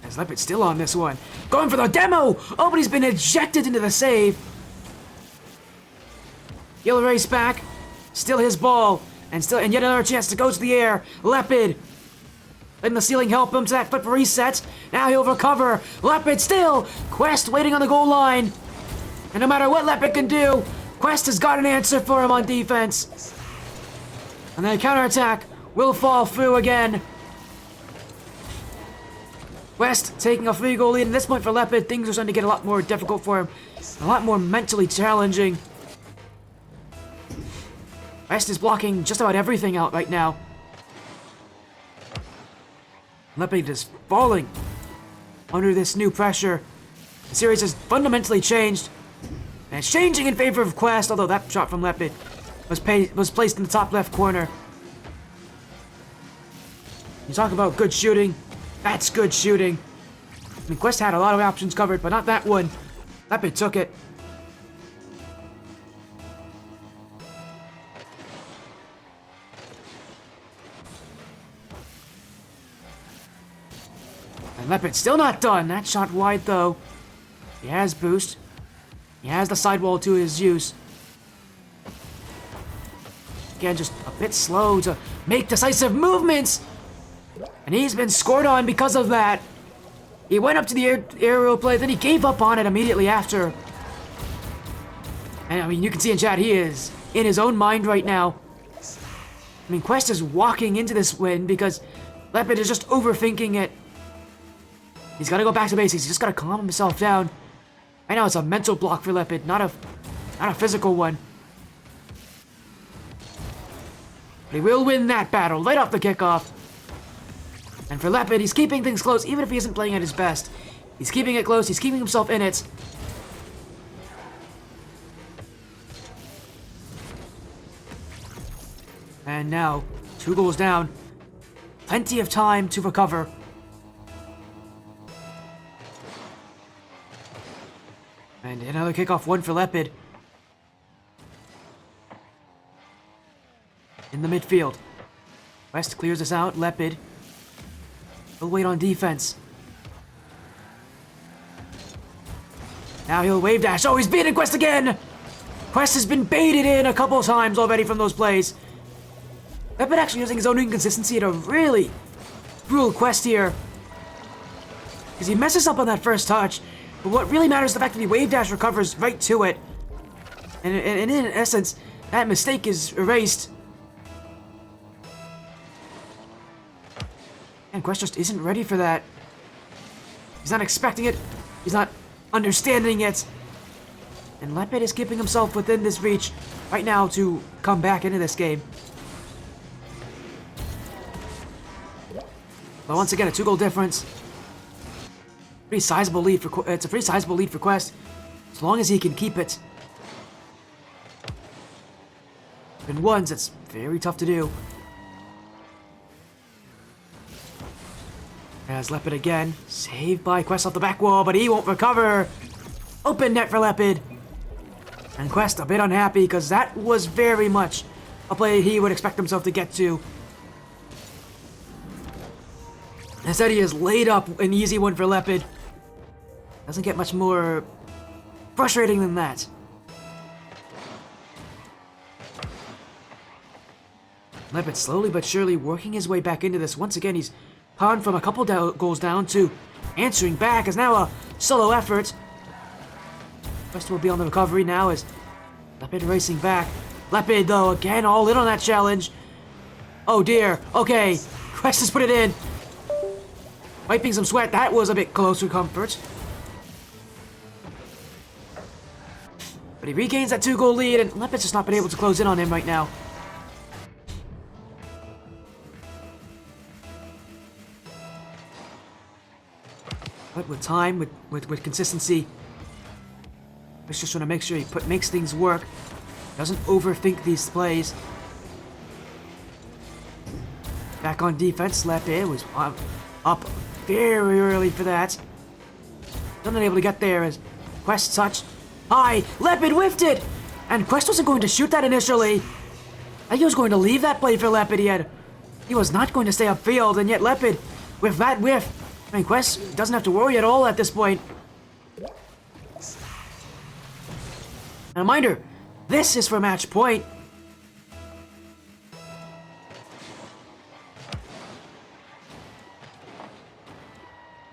Speaker 1: As Lepid still on this one. Going for the demo! Oh, but he's been ejected into the save. He'll race back. Still his ball. And yet another chance to go to the air. Lepid. Letting the ceiling help him to that flip reset. Now he'll recover. Lepid still. Quest waiting on the goal line. And no matter what Lepid can do, Quest has got an answer for him on defense. And then counterattack will fall through again. Quest taking a 3-goal lead. At this point for Lepid, things are starting to get a lot more difficult for him. A lot more mentally challenging. Quest is blocking just about everything out right now. Lepid is falling under this new pressure. The series has fundamentally changed. And it's changing in favor of Quest, although that shot from Lepid was placed in the top left corner. You talk about good shooting. That's good shooting. I mean, Quest had a lot of options covered, but not that one. Lepid took it. And Lepid still not done. That shot wide, though. He has boost. He has the sidewall to his use. Again, just a bit slow to make decisive movements. And he's been scored on because of that. He went up to the aerial play, then he gave up on it immediately after. And I mean, you can see in chat, he is in his own mind right now. I mean, Quest is walking into this win because Lepid is just overthinking it. He's got to go back to basics. He's just got to calm himself down. I know it's a mental block for Lepid, not a physical one. But he will win that battle right off the kickoff. And for Lepid, he's keeping things close, even if he isn't playing at his best. He's keeping it close. He's keeping himself in it. And now, 2 goals down. Plenty of time to recover. And another kickoff, 1 for Lepid. In the midfield. West clears this out. Lepid. He'll wait on defense. Now he'll wave dash. Oh, he's beating Quest again! Quest has been baited in a couple times already from those plays. Lepid actually using his own inconsistency to really rule Quest here. Because he messes up on that first touch. But what really matters is the fact that he wave dash recovers right to it. And in essence, that mistake is erased. And Quest just isn't ready for that. He's not expecting it. He's not understanding it. And Lepid is keeping himself within this reach right now to come back into this game. But once again, a 2-goal difference. Pretty sizable lead for it's a pretty sizable lead for Quest, as long as he can keep it. In ones, it's very tough to do. As Lepid again, saved by Quest off the back wall, but he won't recover. Open net for Lepid. And Quest a bit unhappy because that was very much a play he would expect himself to get to. Instead, he has laid up an easy one for Lepid. Doesn't get much more frustrating than that. Lepid slowly but surely working his way back into this. Once again, he's pawned from a couple goals down to answering back as now a solo effort. Quest will be on the recovery now as Lepid racing back. Lepid, though, again all in on that challenge. Oh dear. Okay. Quest has put it in. Wiping some sweat. That was a bit close for comfort. But he regains that 2-goal lead, and Lepid's just not been able to close in on him right now. But with time, with consistency, he's just trying to make sure he makes things work. Doesn't overthink these plays. Back on defense, Lepid was up very early for that. Still not able to get there as Quest touch. High! Lepid whiffed it! And Quest wasn't going to shoot that initially. I think he was going to leave that play for Lepid. He was not going to stay upfield, and yet Lepid, with that whiff, I mean, Quest doesn't have to worry at all at this point. And a reminder, this is for match point.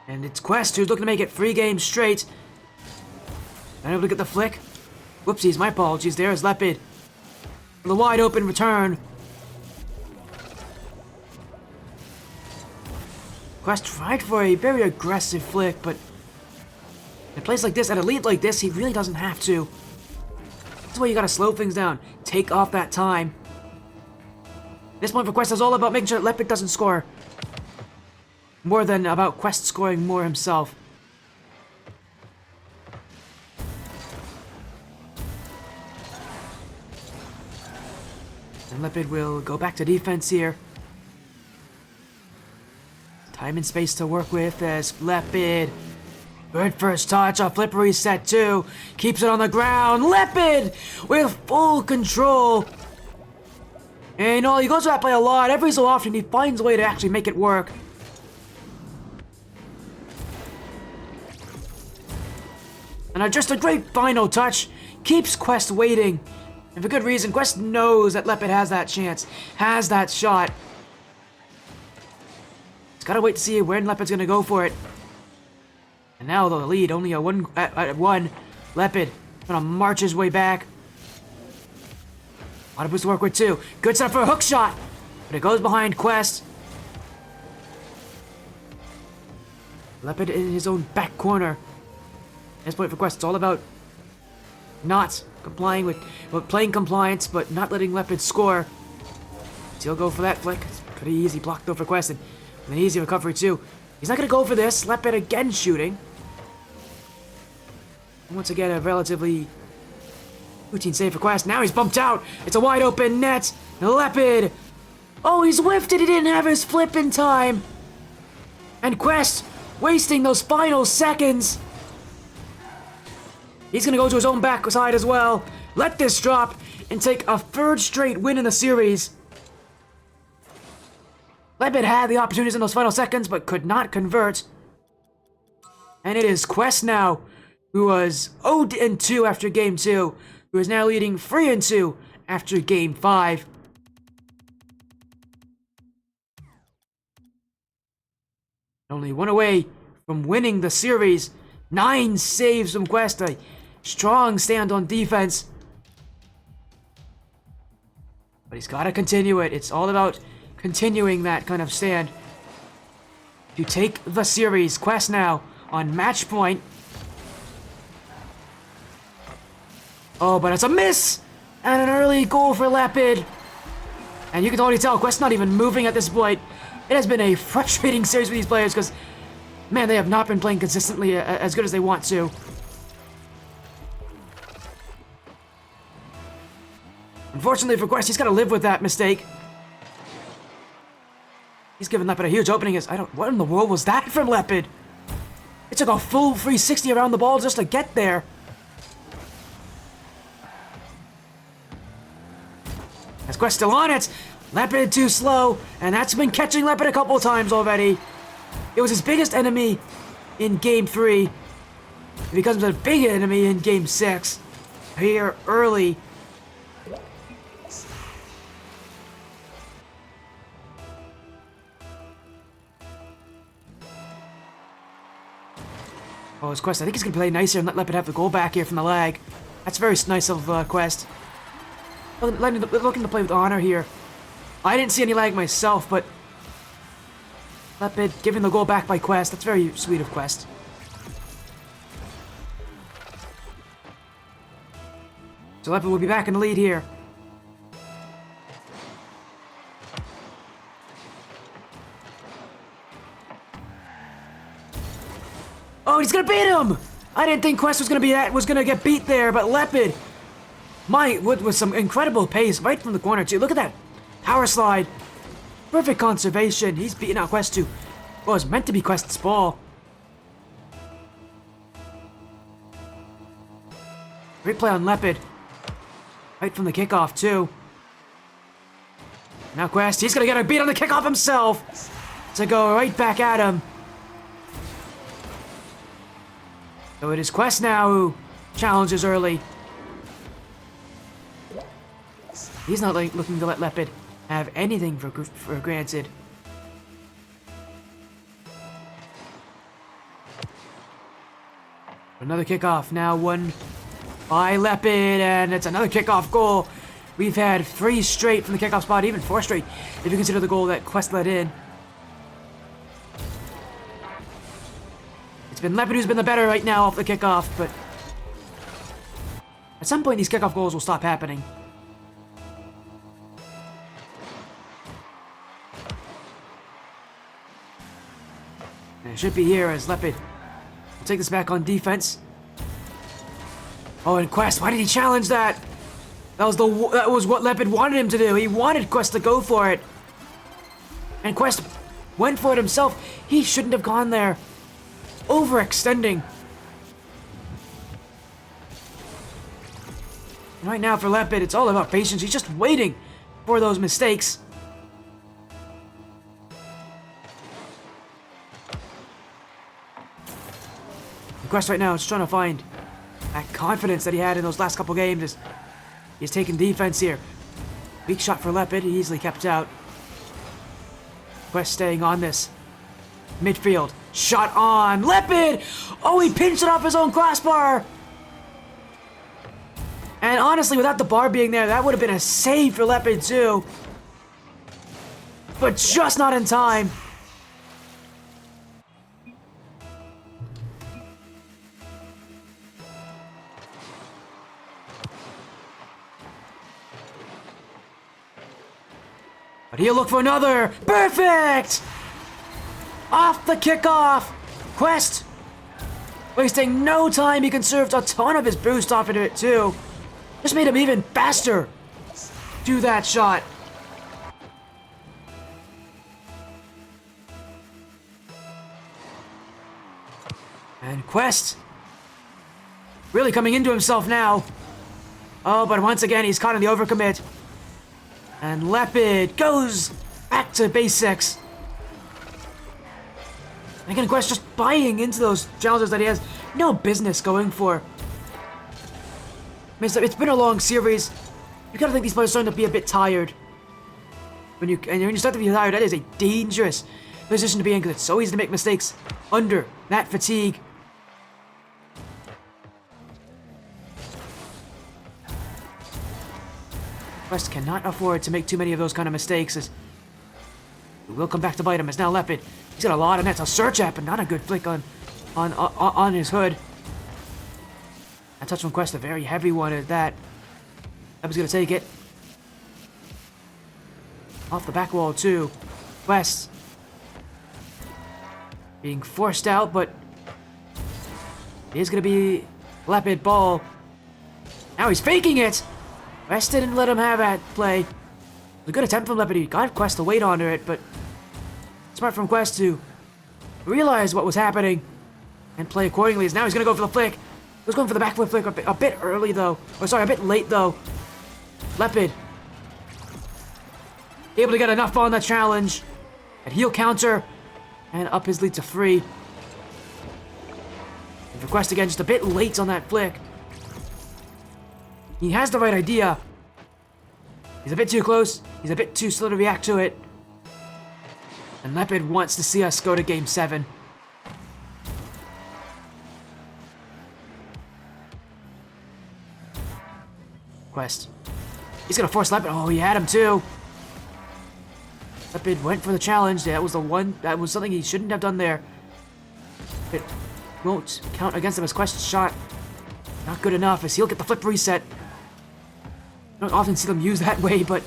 Speaker 1: And it's Quest who's looking to make it 3 games straight. Unable to get the flick. Whoopsies, my apologies. There is Lepid. The wide open return. Quest tried for a very aggressive flick, but in a place like this, at a lead like this, he really doesn't have to. That's why you gotta slow things down. Take off that time. This point for Quest is all about making sure that Lepid doesn't score. More than about Quest scoring more himself. And Lepid will go back to defense here. Time and space to work with as Lepid. Good first touch, a flip reset too. Keeps it on the ground. Lepid with full control. And he goes for that play a lot. Every so often he finds a way to actually make it work. And just a great final touch. Keeps Quest waiting. And for good reason. Quest knows that Lepid has that chance. Has that shot. He's gotta wait to see when Lepid's gonna go for it. And now the lead, only a one at 1. Lepid gonna march his way back. A lot of boost to work with too. Good setup for a hook shot. But it goes behind Quest. Lepid in his own back corner. This point for Quest, it's all about not complying with, well, playing compliance, but not letting Lepid score. He'll go for that flick. It's pretty easy block though for Quest, and an easy recovery too. He's not gonna go for this. Lepid again shooting. Once again, a relatively routine save for Quest. Now he's bumped out. It's a wide open net. Lepid. Oh, he's whiffed it. He didn't have his flip in time. And Quest wasting those final seconds. He's gonna go to his own backside as well. Let this drop and take a third straight win in the series. Lepid had the opportunities in those final seconds, but could not convert. And it is Quest now, who was 0-2 after Game 2, who is now leading 3-2 after Game 5. Only one away from winning the series. 9 saves from Quest, a strong stand on defense. But he's got to continue it. It's all about continuing that kind of stand to take the series. Quest now on match point. Oh, but it's a miss! And an early goal for Lepid. And you can already tell Quest not even moving at this point. It has been a frustrating series with these players because, man, they have not been playing consistently as good as they want to. Unfortunately for Quest, he's got to live with that mistake. He's given Lepid a huge opening. What in the world was that from Lepid? It took a full 360 around the ball just to get there. As Quest still on it. Lepid too slow, and that's been catching Lepid a couple times already. It was his biggest enemy in Game 3. It becomes a big enemy in Game 6. Here early. Oh, it's Quest. I think he's going to play nicer and let Lepid have the goal back here from the lag. That's very nice of Quest. Looking to play with honor here. I didn't see any lag myself, but Lepid giving the goal back by Quest. That's very sweet of Quest. So Lepid will be back in the lead here. Oh, he's gonna beat him! I didn't think Quest was gonna get beat there, but Lepid, with some incredible pace right from the corner too. Look at that power slide, perfect conservation. He's beating out Quest too. Well, it's meant to be Quest's ball. Great play on Lepid, right from the kickoff too. Now Quest, he's gonna get a beat on the kickoff himself to go right back at him. So it is Quest now who challenges early. He's not looking to let Lepid have anything for granted. Another kickoff now won by Lepid, and it's another kickoff goal. We've had 3 straight from the kickoff spot, even 4 straight if you consider the goal that Quest let in. It's been Lepid who's been the better right now off the kickoff, but at some point these kickoff goals will stop happening. And it should be here as Lepid will take this back on defense. Oh, and Quest, why did he challenge that? That was what Lepid wanted him to do. He wanted Quest to go for it. And Quest went for it himself. He shouldn't have gone there. Overextending. Right now for Lepid, it's all about patience. He's just waiting for those mistakes. Quest right now is trying to find that confidence that he had in those last couple games as he's taking defense here. Weak shot for Lepid, he easily kept out. Quest staying on this. Midfield. Shot on. Lepid! Oh, he pinched it off his own crossbar! And honestly, without the bar being there, that would have been a save for Lepid too. But just not in time. But he'll look for another. Perfect! Off the kickoff. Quest, wasting no time, he conserved a ton of his boost off into it too. Just made him even faster. Do that shot. And Quest, really coming into himself now. Oh, but once again, he's caught in the overcommit. And Lepid goes back to basics. Again, Quest just buying into those challenges that he has no business going for. I mean, it's been a long series. You gotta think these players are starting to be a bit tired. When you start to be tired, that is a dangerous position to be in because it's so easy to make mistakes under that fatigue. Quest cannot afford to make too many of those kind of mistakes. As it will come back to bite him. As now Lepid, he's got a lot of nets to search at, but not a good flick on his hood. That touch from Quest, a very heavy one at that. Lepid's gonna take it. Off the back wall too. Quest being forced out, but it is gonna be Lepid ball. Now he's faking it. Quest didn't let him have that play. A good attempt from Lepid. He got Quest to wait under it, but smart from Quest to realize what was happening and play accordingly. As now he's gonna go for the flick. He was going for the backflip flick a bit early though. Or sorry, a bit late though. Lepid able to get enough on the challenge. And he'll counter and up his lead to 3. And for Quest again, just a bit late on that flick. He has the right idea. He's a bit too close. He's a bit too slow to react to it. And Lepid wants to see us go to Game 7. Quest. He's gonna force Lepid. Oh, he had him too. Lepid went for the challenge. That was the one. That was something he shouldn't have done there. It won't count against him as Quest's shot. Not good enough as he'll get the flip reset. I don't often see them used that way, but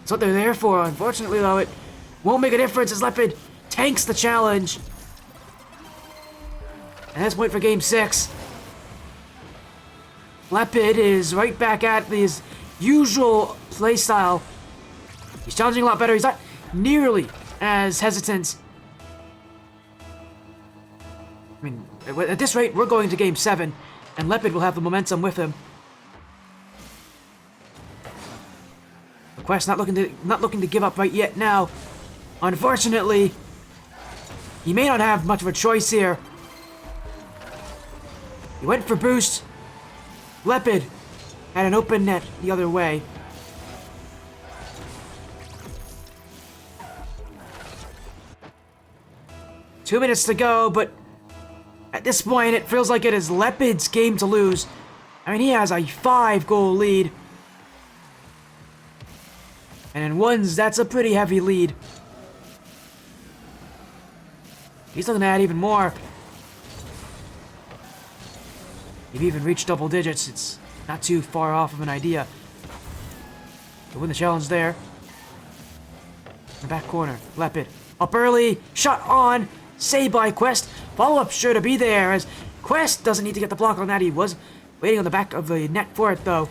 Speaker 1: it's what they're there for. Unfortunately, though, it won't make a difference as Lepid tanks the challenge. And that's point for Game 6. Lepid is right back at his usual playstyle. He's challenging a lot better. He's not nearly as hesitant. I mean, at this rate, we're going to Game 7, and Lepid will have the momentum with him. Quest not looking to give up right yet now. Unfortunately, he may not have much of a choice here. He went for boost. Lepid had an open net the other way. Two minutes to go, but at this point it feels like it is Lepid's game to lose. I mean, he has a 5-goal lead. And in ones, that's a pretty heavy lead. He's looking to add even more. He've even reached double digits. It's not too far off of an idea. To win the challenge there. In the back corner, Lepid. Up early, shot on, saved by Quest. Follow-up sure to be there, as Quest doesn't need to get the block on that. He was waiting on the back of the net for it, though.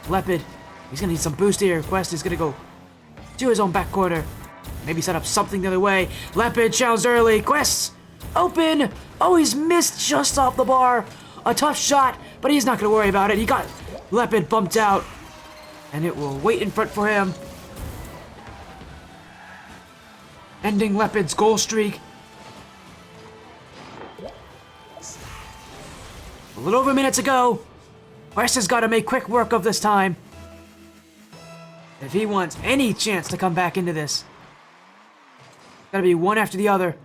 Speaker 1: Lepid, he's gonna need some boost here. Quest is gonna go to his own back corner. Maybe set up something the other way. Lepid challenged early. Quest open. Oh, he's missed just off the bar. A tough shot, but he's not gonna worry about it. He got Lepid bumped out, and it will wait in front for him. Ending Lepid's goal streak. A little over a minute to go. Quest has got to make quick work of this time. If he wants any chance to come back into this. Gotta be one after the other.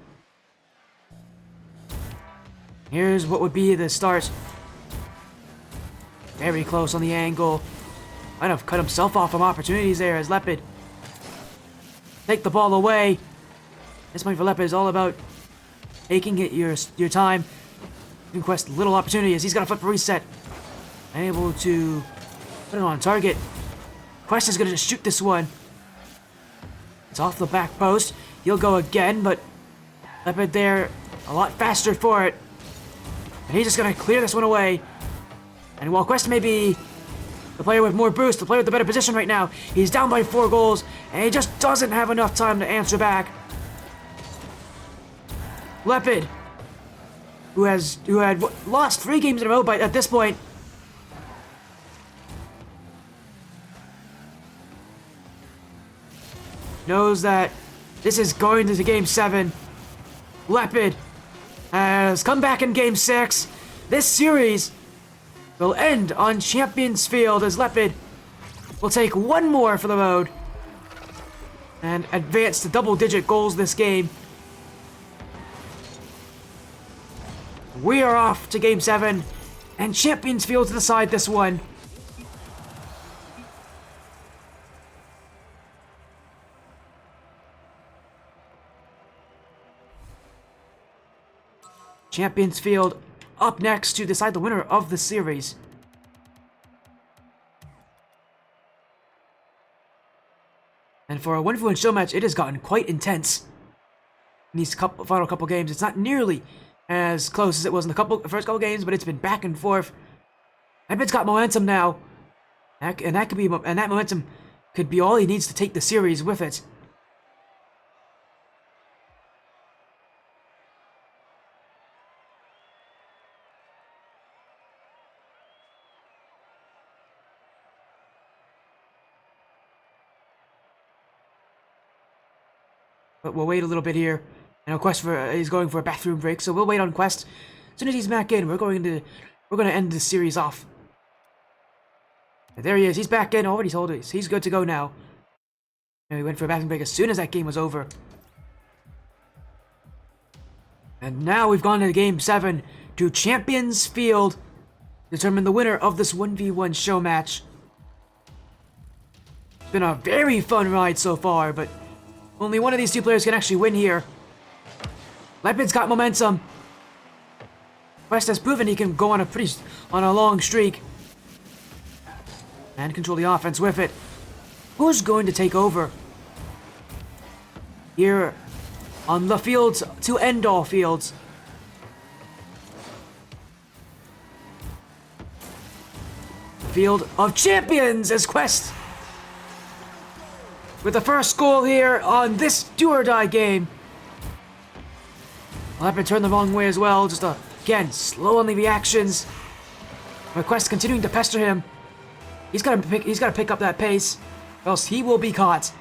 Speaker 1: Here's what would be the start. Very close on the angle. Might have cut himself off from opportunities there as Lepid take the ball away. This point for Lepid is all about taking it your time. Giving Quest little opportunity as he's got to flip a reset. Able to put it on target. Quest is gonna just shoot this one. It's off the back post. He'll go again, but Lepid there a lot faster for it. And he's just gonna clear this one away. And while Quest may be the player with more boost, the player with the better position right now, he's down by 4 goals, and he just doesn't have enough time to answer back. Lepid, who had lost 3 games in a row at this point, knows that this is going to Game 7. Lepid has come back in Game 6. This series will end on Champions Field as Lepid will take 1 more for the mode and advance to double-digit goals this game. We are off to Game 7 and Champions Field to decide this one. Champions Field up next to decide the winner of the series. And for a Bo7 Showmatch, it has gotten quite intense in these final couple games. It's not nearly as close as it was in the first couple games, but it's been back and forth. Lepid's got momentum now, and that momentum could be all he needs to take the series with it. But we'll wait a little bit here. And Quest he's going for a bathroom break, so we'll wait on Quest. As soon as he's back in, we're going to end this series off. And there he is. He's back in. Already told us. He's good to go now. And we went for a bathroom break as soon as that game was over. And now we've gone to Game 7 to Champions Field. Determine the winner of this 1v1 show match. It's been a very fun ride so far, but only one of these 2 players can actually win here. Lepid's got momentum. Quest has proven he can go on a long streak. And control the offense with it. Who's going to take over? Here on the fields to end all fields. Field of Champions as Quest with the first goal here on this do-or-die game. Lepid turned the wrong way as well, just again, slow on the reactions. Quest continuing to pester him. He's gotta pick up that pace, or else he will be caught.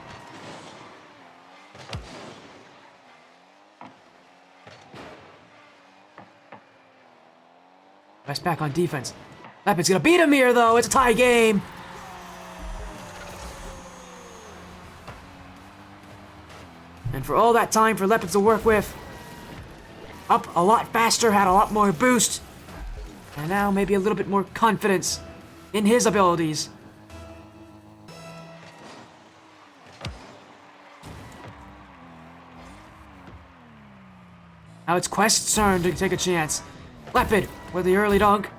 Speaker 1: Quest back on defense. Lepid's gonna beat him here though, it's a tie game. And for all that time for Lepid to work with, up a lot faster, had a lot more boost, and now maybe a little bit more confidence in his abilities. Now it's Quest's turn to take a chance. Lepid with the early dunk.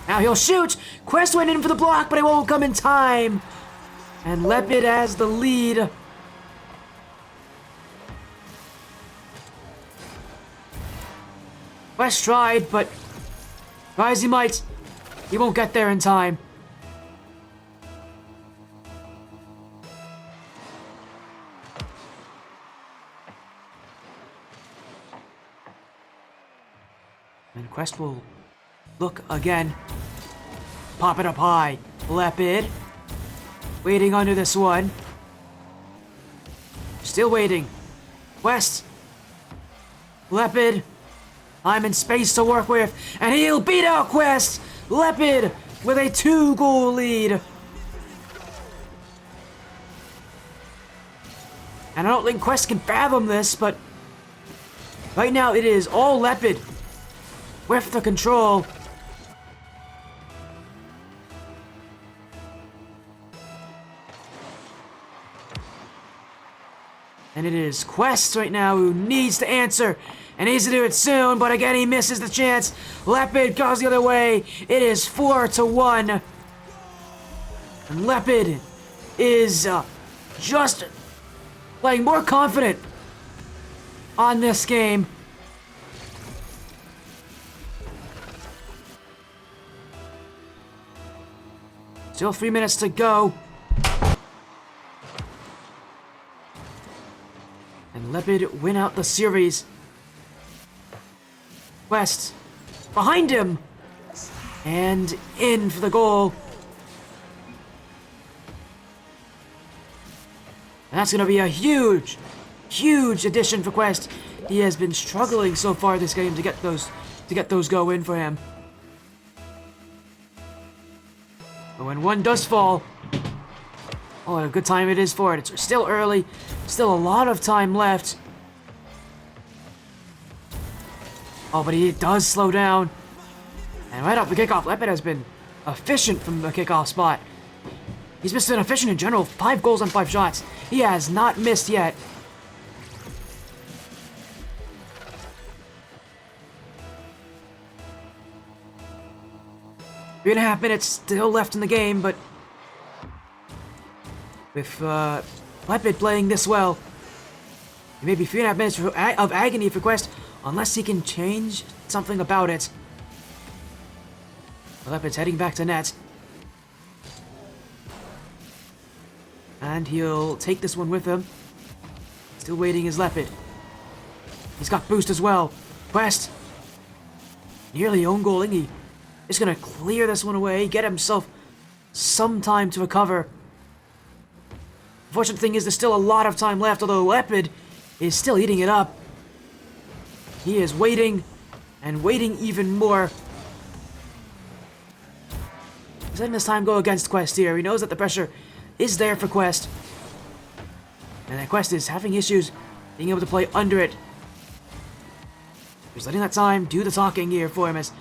Speaker 1: Now he'll shoot! Quest went in for the block, but it won't come in time. And Lepid has the lead. Quest tried, but try as he might, he won't get there in time. And Quest will look again. Pop it up high. Lepid. Waiting under this one. Still waiting. Quest. Lepid. Time and space to work with, and he'll beat out Quest! Lepid with a 2-goal lead. And I don't think Quest can fathom this, but right now it is all Lepid with the control. And it is Quest right now who needs to answer. And needs to do it soon, but again he misses the chance. Lepid goes the other way. It is 4-1. And Lepid is just playing more confident on this game. Still 3 minutes to go. And Lepid win out the series. Quest behind him. And in for the goal. And that's going to be a huge, huge addition for Quest. He has been struggling so far this game to get those go in for him. But when one does fall, oh, what a good time it is for it. It's still early, still a lot of time left. Oh, but he does slow down. And right off the kickoff, Lepid has been efficient from the kickoff spot. He's been efficient in general, 5 goals on 5 shots. He has not missed yet. Three and a half minutes still left in the game, but with Lepid playing this well, it may be 3.5 minutes of agony for Quest, unless he can change something about it. Lepid's heading back to net. And he'll take this one with him. Still waiting is Lepid. He's got boost as well. Quest nearly own goaling. He is going to clear this one away, get himself some time to recover. Fortunate thing is there's still a lot of time left, although Lepid is still eating it up. He is waiting and waiting even more. He's letting his time go against Quest here. He knows that the pressure is there for Quest. And that Quest is having issues being able to play under it. He's letting that time do the talking here for him as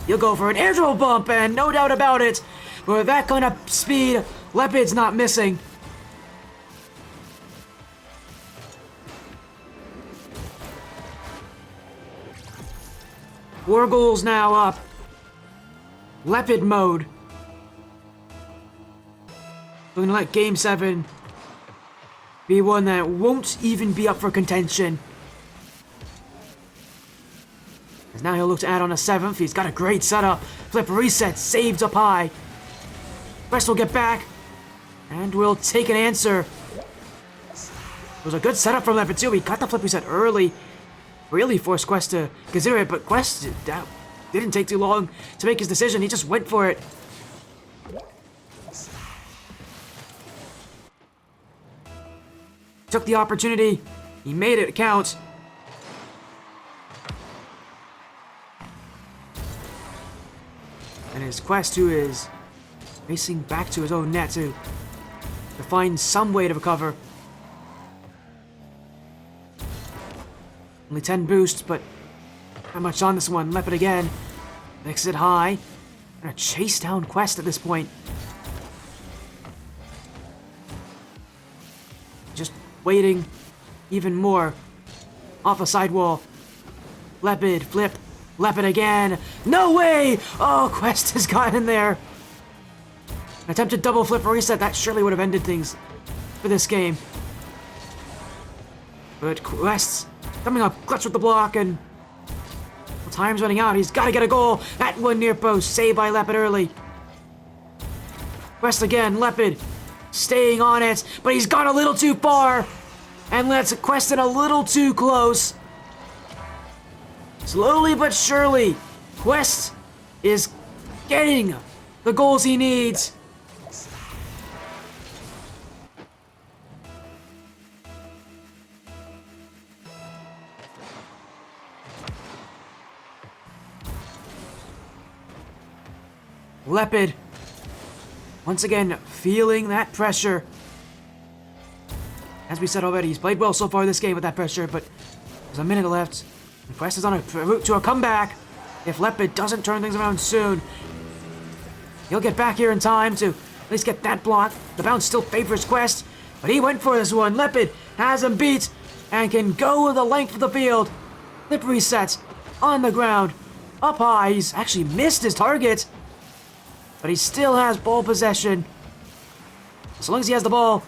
Speaker 1: he'll go for an airdrop bump, and no doubt about it, with that kind of speed, Lepid's not missing. Four goals now up. Lepid mode. We're going to let Game 7 be one that won't even be up for contention. As now he'll look to add on a 7th. He's got a great setup. Flip reset, saved up high. Quest will get back. And we'll take an answer. It was a good setup from Lepid too. He got the flip reset early. Really forced Quest to consider it, but Quest didn't take too long to make his decision. He just went for it. Took the opportunity. He made it count. And his Quest, who is racing back to his own net to find some way to recover. Only 10 boosts, but not much on this one. Lepid again. Makes it high. Gonna chase down Quest at this point. Just waiting even more. Off a sidewall. Lepid, flip. Lepid again. No way! Oh, Quest has gotten there. An attempted double flip reset. That surely would have ended things for this game. But Quest's coming up clutch with the block, and well, time's running out. He's got to get a goal. That one near post. Saved by Lepid early. Quest again. Lepid staying on it, but he's gone a little too far. And lets Quest in a little too close. Slowly but surely, Quest is getting the goals he needs. Lepid, once again, feeling that pressure. As we said already, he's played well so far this game with that pressure, but there's a minute left. And Quest is on a route to a comeback. If Lepid doesn't turn things around soon, he'll get back here in time to at least get that block. The bounce still favors Quest, but he went for this one. Lepid has him beat and can go the length of the field. Flip resets on the ground, up high. He's actually missed his target, but he still has ball possession. As long as he has the ball,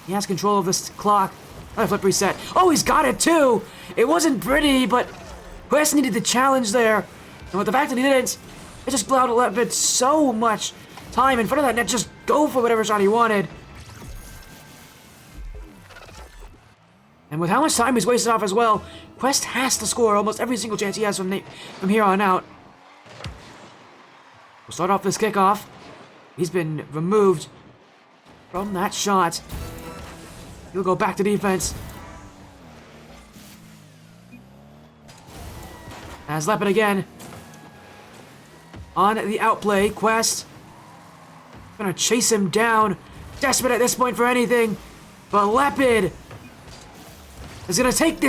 Speaker 1: he has control of this clock. Another flip reset. Oh, he's got it too! It wasn't pretty, but Quest needed the challenge there. And with the fact that he didn't, it just allowed Lepid so much time in front of that net. Just go for whatever shot he wanted. And with how much time he's wasted off as well, Quest has to score almost every single chance he has from here on out. We'll start off this kickoff. He's been removed from that shot. He'll go back to defense. As Lepid again. On the outplay, Quest. Gonna chase him down. Desperate at this point for anything. But Lepid is gonna take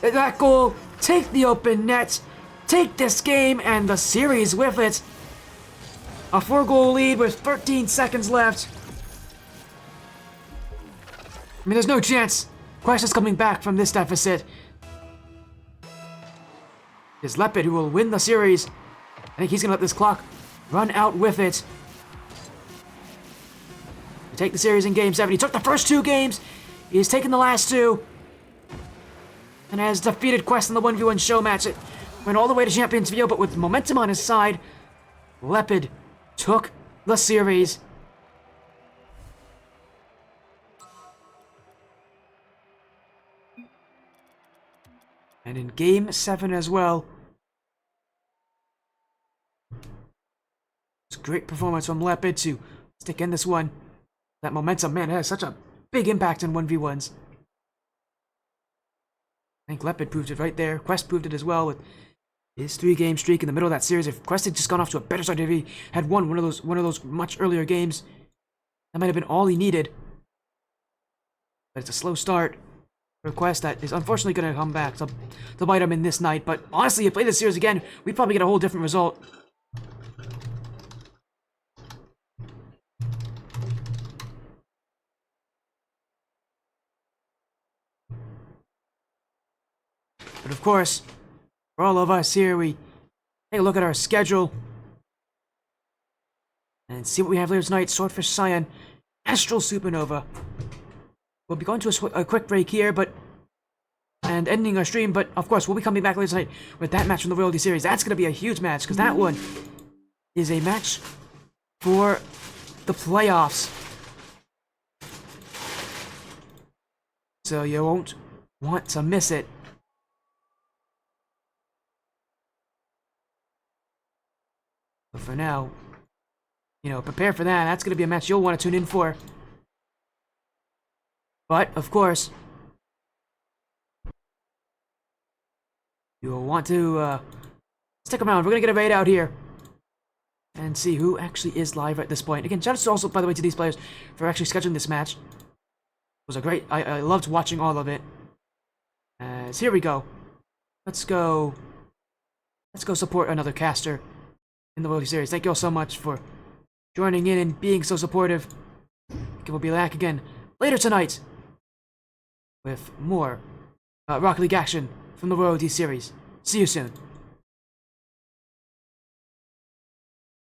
Speaker 1: that goal, take the open net, take this game and the series with it. A 4-goal lead with 13 seconds left. I mean, there's no chance Quest is coming back from this deficit. It's Lepid who will win the series. I think he's gonna let this clock run out with it. To take the series in Game 7. He took the first 2 games. He's taken the last 2. And has defeated Quest in the 1v1 show match. It went all the way to Champions View, but with momentum on his side, Lepid took the series. And in Game 7 as well. It's a great performance from Lepid to stick in this one. That momentum, man, has such a big impact in 1v1s. I think Lepid proved it right there. Quest proved it as well with his 3-game streak in the middle of that series. If Quest had just gone off to a better start, if he had won one of those much earlier games, that might have been all he needed. But it's a slow start for Quest that is unfortunately going to come back to bite him in this night. But honestly, if you play this series again, we'd probably get a whole different result. But of course, for all of us here, we take a look at our schedule and see what we have later tonight. Swordfish Cyan, Astral Supernova. We'll be going to a quick break here, and ending our stream, but of course we'll be coming back later tonight with that match from the Royalty Series. That's going to be a huge match, because that one is a match for the playoffs. So you won't want to miss it. But for now, prepare for that. That's going to be a match you'll want to tune in for. But, of course, you'll want to stick around. We're going to get a raid out here and see who actually is live at this point. Again, shout out also, by the way, to these players for actually scheduling this match. It was a great... I loved watching all of it. So here we go. Let's go support another caster in the Royalty Series. Thank you all so much for joining in and being so supportive. We'll be back again later tonight with more Rocket League action from the Royalty Series. See you soon.